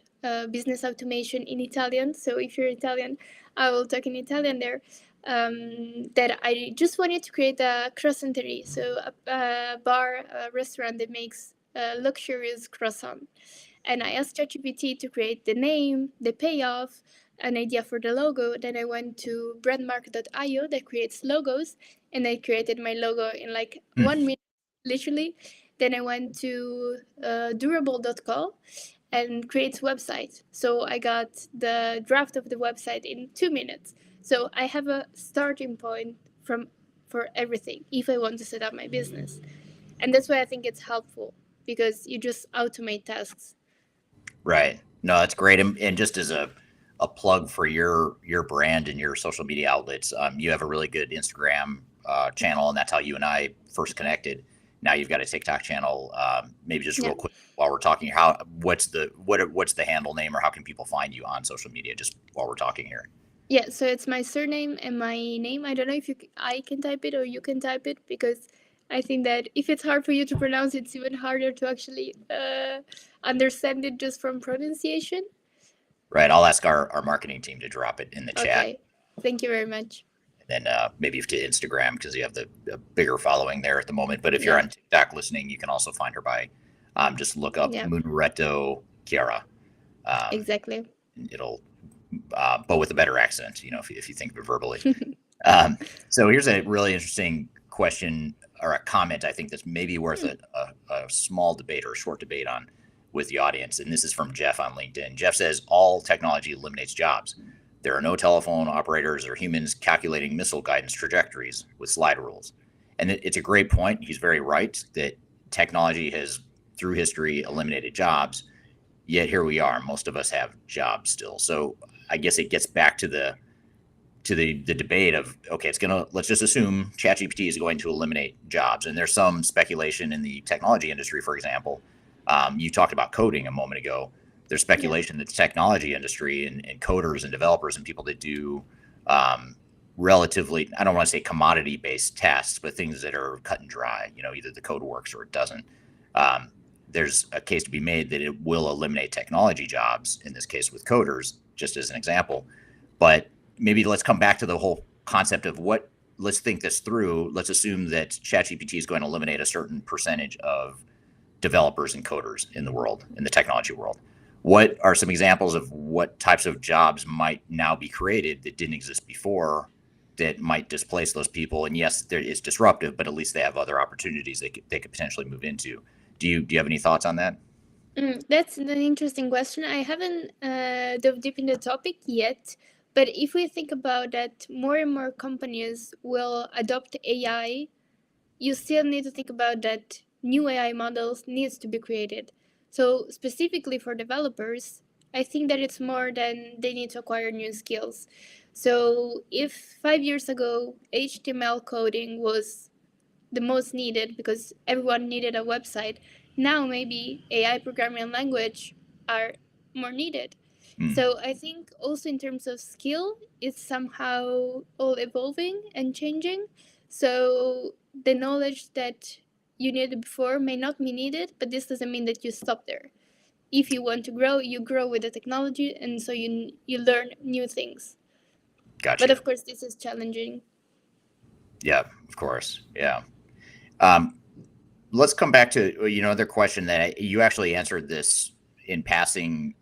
business automation in Italian. So if you're Italian, I will talk in Italian there. That I just wanted to create a croissanterie, so a bar, a restaurant that makes luxurious croissant. And I asked ChatGPT to create the name, the payoff, an idea for the logo. Then I went to brandmark.io that creates logos, and I created my logo in like Hmm. 1 minute, literally. Then I went to durable.co and creates website. So I got the draft of the website in 2 minutes. So I have a starting point from for everything if I want to set up my business. And that's why I think it's helpful because you just automate tasks. Right. No, that's great. And just as a plug for your brand and your social media outlets, you have a really good Instagram channel, and that's how you and I first connected. Now you've got a TikTok channel. Maybe just Yeah. real quick while we're talking, what's the handle name, or how can people find you on social media? Just while we're talking here. Yeah, so it's my surname and my name. I don't know if I can type it or you can type it because I think that if it's hard for you to pronounce, it's even harder to actually understand it just from pronunciation. Right. I'll ask our marketing team to drop it in the chat. Okay, thank you very much. then maybe to Instagram because you have the bigger following there at the moment. But if you're Yeah, on TikTok listening, you can also find her by just look up yeah, Munaretto Chiara. Um, exactly. it'll, but with a better accent, if you think of it verbally. So here's a really interesting question or a comment I think that's maybe worth Hmm. a small debate or a short debate on with the audience. And this is from Jeff on LinkedIn. Jeff says all technology eliminates jobs. There are no telephone operators or humans calculating missile guidance trajectories with slide rules. And it's a great point. He's very right that technology has, through history, eliminated jobs. Yet here we are. Most of us have jobs still. So I guess it gets back to the debate of, okay, let's just assume ChatGPT is going to eliminate jobs. And there's some speculation in the technology industry, for example. You talked about coding a moment ago. There's Yeah. speculation that the technology industry and coders and developers and people that do relatively, I don't want to say commodity based tasks, but things that are cut and dry, either the code works or it doesn't. Um, there's a case to be made that it will eliminate technology jobs, in this case with coders, just as an example. But maybe let's come back to the whole concept of let's think this through. Let's assume that ChatGPT is going to eliminate a certain percentage of developers and coders in the world, in the technology world. What are some examples of what types of jobs might now be created that didn't exist before that might displace those people? And yes, it's disruptive, but at least they have other opportunities they could potentially move into. Do you have any thoughts on that? That's an interesting question. I haven't dove deep in the topic yet, but if we think about that, more and more companies will adopt AI. You still need to think about that new AI models needs to be created. So specifically for developers, I think that it's more than they need to acquire new skills. So if 5 years ago HTML coding was the most needed because everyone needed a website, now maybe AI programming language are more needed. Mm, So I think also in terms of skill, it's somehow all evolving and changing. So the knowledge that you needed before may not be needed, but this doesn't mean that you stop there. If you want to grow, you grow with the technology, and so you learn new things. got But you. of course, this is challenging. Yeah, of course. Yeah. Um, let's come back to another question that you actually answered this in passing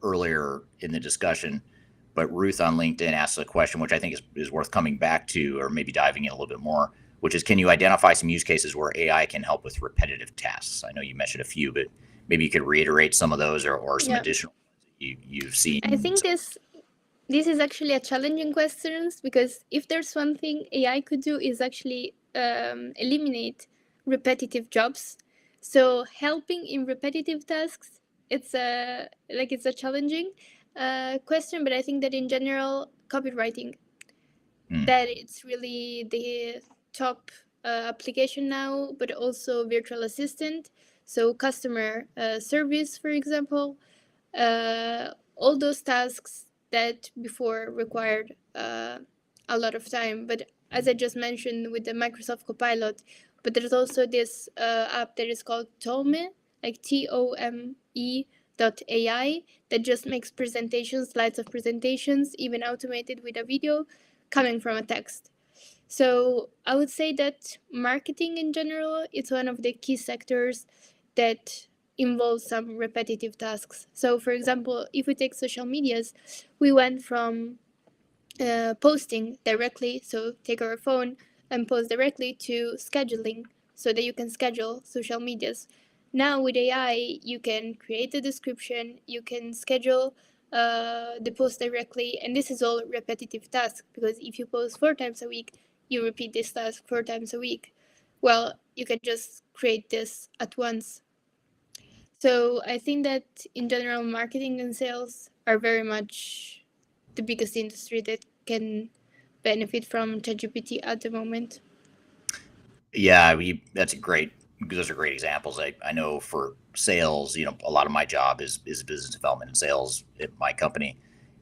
earlier in the discussion, but Ruth on LinkedIn asked a question which I think is worth coming back to, or maybe diving in a little bit more, which is, can you identify some use cases where AI can help with repetitive tasks? I know you mentioned a few, but maybe you could reiterate some of those, or some Yeah, additional you've I seen. think this is actually a challenging question because if there's one thing AI could do is actually eliminate repetitive jobs. So helping in repetitive tasks, it's a challenging question, but I think that in general, copywriting, Mm, that it's really the top application now, but also virtual assistant, so customer service, for example, all those tasks that before required a lot of time. But as I just mentioned with the Microsoft Copilot, but there's also this app that is called Tome, like Tome.ai, that just makes presentations, slides of presentations, even automated with a video coming from a text. So I would say that marketing in general is one of the key sectors that involves some repetitive tasks. So for example, if we take social medias, we went from posting directly, so take our phone and post directly, to scheduling, so that you can schedule social medias. Now with AI, you can create a description, you can schedule the post directly, and this is all repetitive task because if you post 4 times a week, you repeat this task 4 times a week. Well, you can just create this at once. So I think that in general, marketing and sales are very much the biggest industry that can benefit from ChatGPT at the moment. yeah, those are great examples. I know for sales, a lot of my job is business development and sales at my company.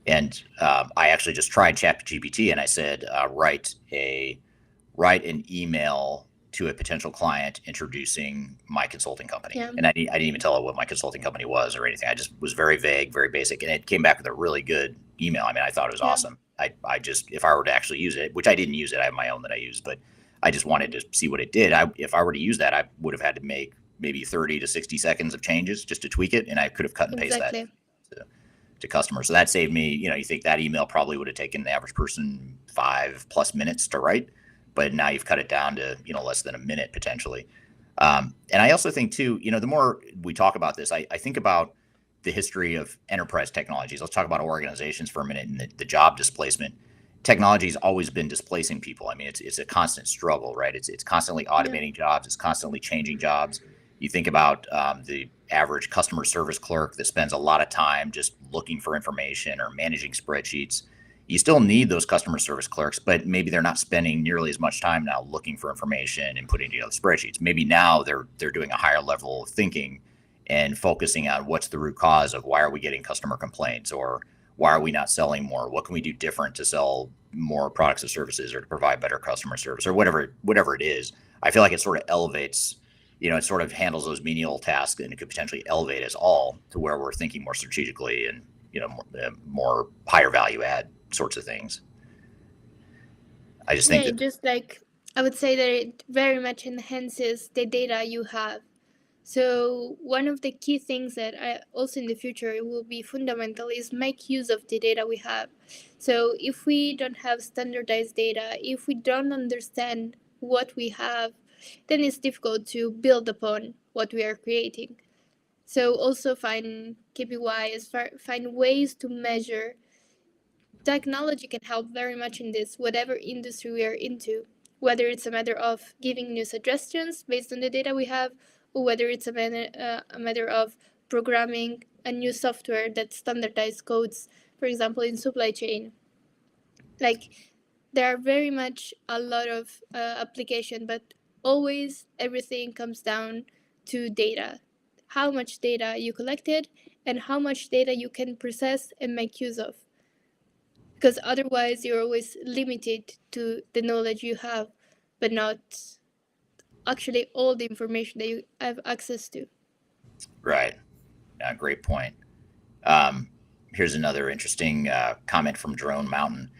And I actually just tried ChatGPT and I said, write an email to a potential client introducing my consulting company. Yeah, And I didn't even tell it what my consulting company was or anything. I just was very vague, very basic. And it came back with a really good email. I mean, I thought it was yeah, awesome. I just, if I were to actually use it, which I didn't use it, I have my own that I use, but I just wanted to see what it did. If I were to use that, I would have had to make maybe 30 to 60 seconds of changes just to tweak it, and I could have cut and paste that Exactly. to customers. So that saved me, you think that email probably would have taken the average person 5+ minutes to write, but now you've cut it down to, less than a minute potentially. And I also think too, the more we talk about this, I think about the history of enterprise technologies. Let's talk about organizations for a minute and the job displacement. Technology has always been displacing people. I mean, it's a constant struggle, right? It's constantly Yeah. automating jobs. It's constantly changing jobs. You think about the average customer service clerk that spends a lot of time just looking for information or managing spreadsheets. You still need those customer service clerks, but maybe they're not spending nearly as much time now looking for information and putting together spreadsheets. Maybe now they're doing a higher level of thinking and focusing on what's the root cause of why are we getting customer complaints, or why are we not selling more? What can we do different to sell more products or services, or to provide better customer service, or whatever it is. I feel like it sort of elevates, it sort of handles those menial tasks, and it could potentially elevate us all to where we're thinking more strategically and, more higher value add sorts of things. I just Yeah, think it that, just like I would say that it very much enhances the data you have. So one of the key things that I also in the future it will be fundamental is make use of the data we have. So if we don't have standardized data, if we don't understand what we have, then it's difficult to build upon what we are creating. So also find KPIs, find ways to measure. Technology can help very much in this, whatever industry we are into, whether it's a matter of giving new suggestions based on the data we have, or whether it's a matter of programming a new software that standardizes codes, for example, in supply chain. Like, there are very much a lot of application, but always everything comes down to data. How much data you collected and how much data you can process and make use of, because otherwise you're always limited to the knowledge you have, but not actually all the information that you have access to. right. Great point. Um, Here's another interesting comment from Drone Mountain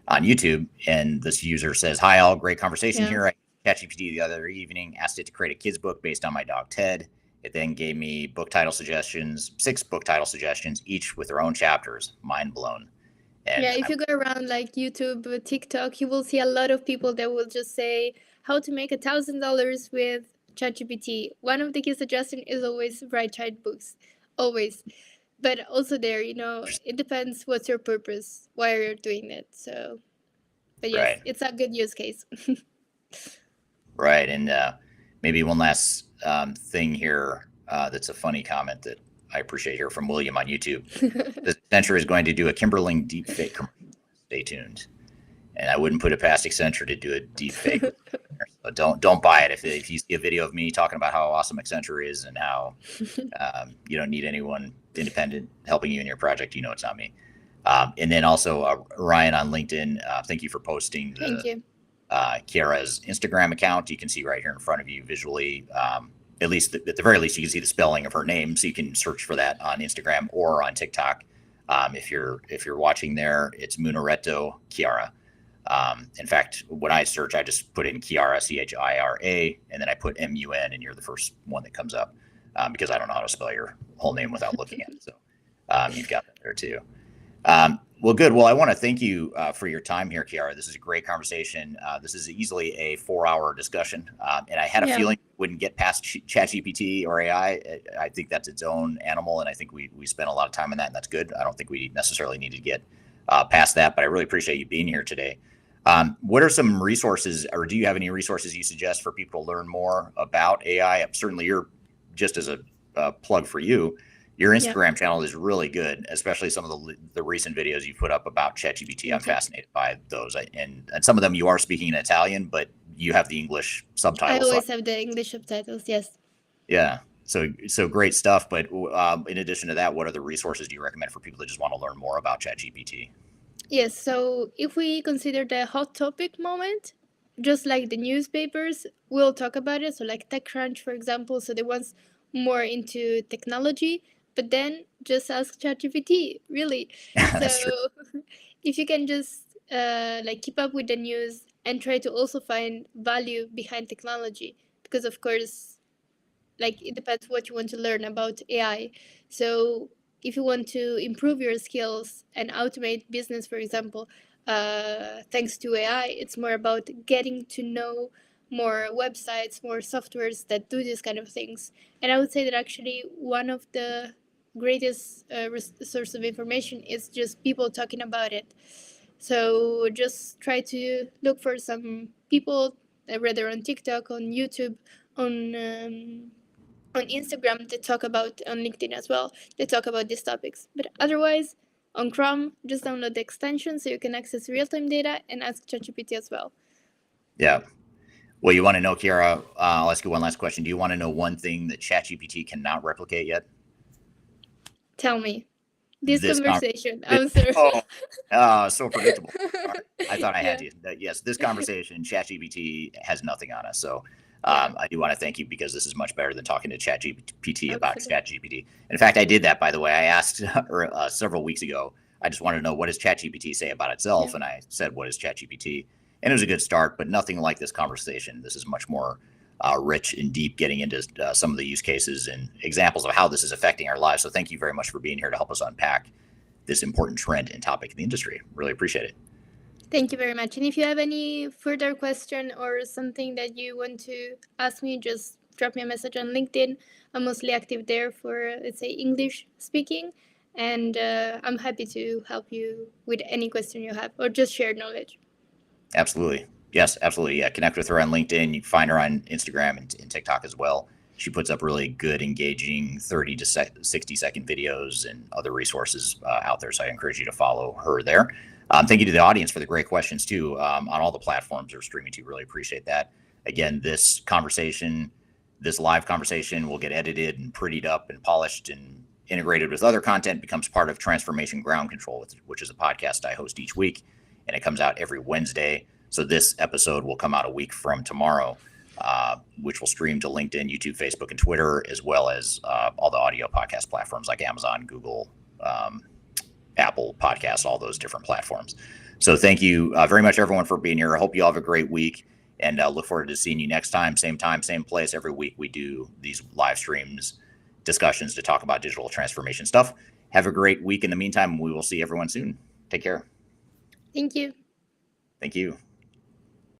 on YouTube. And this user says, "Hi, all. Great conversation Yeah. here. I ChatGPT the other evening, asked it to create a kid's book based on my dog Ted. It then gave me book title suggestions, 6 book title suggestions, each with their own chapters. Mind blown." Yeah, And if you go around like YouTube, TikTok, you will see a lot of people that will just say how to make $1,000 with ChatGPT. One of the key suggestions is always write child books, always. But also there, it depends what's your purpose, why you're doing it. So, but yes, right, it's a good use case. right. And maybe one last thing here that's a funny comment that I appreciate here from William on YouTube. Accenture is going to do a Kimberling deepfake commercial. Stay tuned. And I wouldn't put it past Accenture to do a deepfake. So don't buy it. If you see a video of me talking about how awesome Accenture is and how you don't need anyone independent helping you in your project, it's not me. And then also Ryan on LinkedIn, thank you for posting Thank the you. Chiara's Instagram account. You can see right here in front of you visually. At least at the very least, you can see the spelling of her name, so you can search for that on Instagram or on TikTok. If you're watching there, it's Munaretto Chiara. In fact, when I search, I just put in Chiara, Chira, and then I put MUN, and you're the first one that comes up because I don't know how to spell your whole name without looking at it. So you've got that there too. Well, good. Well, I want to thank you for your time here, Chiara. This is a great conversation. This is easily a 4-hour discussion, and I had a Yeah. feeling we wouldn't get past ChatGPT or AI. I think that's its own animal, and I think we spent a lot of time on that, and that's good. I don't think we necessarily need to get past that, but I really appreciate you being here today. What are some resources, or do you have any resources you suggest for people to learn more about AI? Certainly, you're just as a plug for you. Your Yeah. Instagram channel is really good, especially some of the recent videos you put up about ChatGPT. I'm Thank you. fascinated by those, and some of them you are speaking in Italian, but you have the English I subtitles. always have the English subtitles, yes. Yeah, so great stuff. But in addition to that, what other resources do you recommend for people that just want to learn more about ChatGPT? Yes, so if we consider the hot topic moment, just like the newspapers, we'll talk about it. So, like TechCrunch, for example, so the ones more into technology, but then just ask ChatGPT, really. So, That's true. if you can just like keep up with the news and try to also find value behind technology, because of course, like, it depends what you want to learn about AI. So if you want to improve your skills and automate business, for example, thanks to AI, it's more about getting to know more websites, more softwares that do these kind of things. And I would say that actually one of the greatest source of information is just people talking about it. So just try to look for some people, rather on TikTok, on YouTube, on Instagram, they talk about, on LinkedIn as well, they talk about these topics. But otherwise, on Chrome, just download the extension so you can access real-time data and ask ChatGPT as well. Yeah. Well, you want to know, Chiara, I'll ask you one last question. Do you want to know one thing that ChatGPT cannot replicate yet? Tell me. This This conversation. I'm sorry. so predictable. All right. I thought I had Yeah. you. Yes, this conversation, ChatGPT has nothing on us. So Yeah, I do want to thank you, because this is much better than talking to ChatGPT about absolutely. ChatGPT. In fact, I did that, by the way. I asked her several weeks ago. I just wanted to know, what does ChatGPT say about itself? Yeah. And I said, what is ChatGPT? And it was a good start, but nothing like this conversation. This is much more rich and deep, getting into some of the use cases and examples of how this is affecting our lives. So thank you very much for being here to help us unpack this important trend and topic in the industry. Really appreciate it. Thank you very much. And if you have any further question or something that you want to ask me, just drop me a message on LinkedIn. I'm mostly active there for, let's say, English speaking. And I'm happy to help you with any question you have or just share knowledge. Absolutely. Yes, absolutely. Yeah. Connect with her on LinkedIn. You can find her on Instagram and TikTok as well. She puts up really good, engaging 30 to 60-second videos and other resources out there. So I encourage you to follow her there. Thank you to the audience for the great questions, too, on all the platforms they're streaming to. Really appreciate that. Again, this live conversation will get edited and prettied up and polished and integrated with other content, becomes part of Transformation Ground Control, which is a podcast I host each week, and it comes out every Wednesday. So this episode will come out a week from tomorrow, which will stream to LinkedIn, YouTube, Facebook, and Twitter, as well as all the audio podcast platforms like Amazon, Google, Apple Podcasts, all those different platforms. So thank you very much, everyone, for being here. I hope you all have a great week, and look forward to seeing you next time, same place. Every week we do these live streams, discussions to talk about digital transformation stuff. Have a great week in the meantime, and we will see everyone soon. Take care. Thank you. Thank you.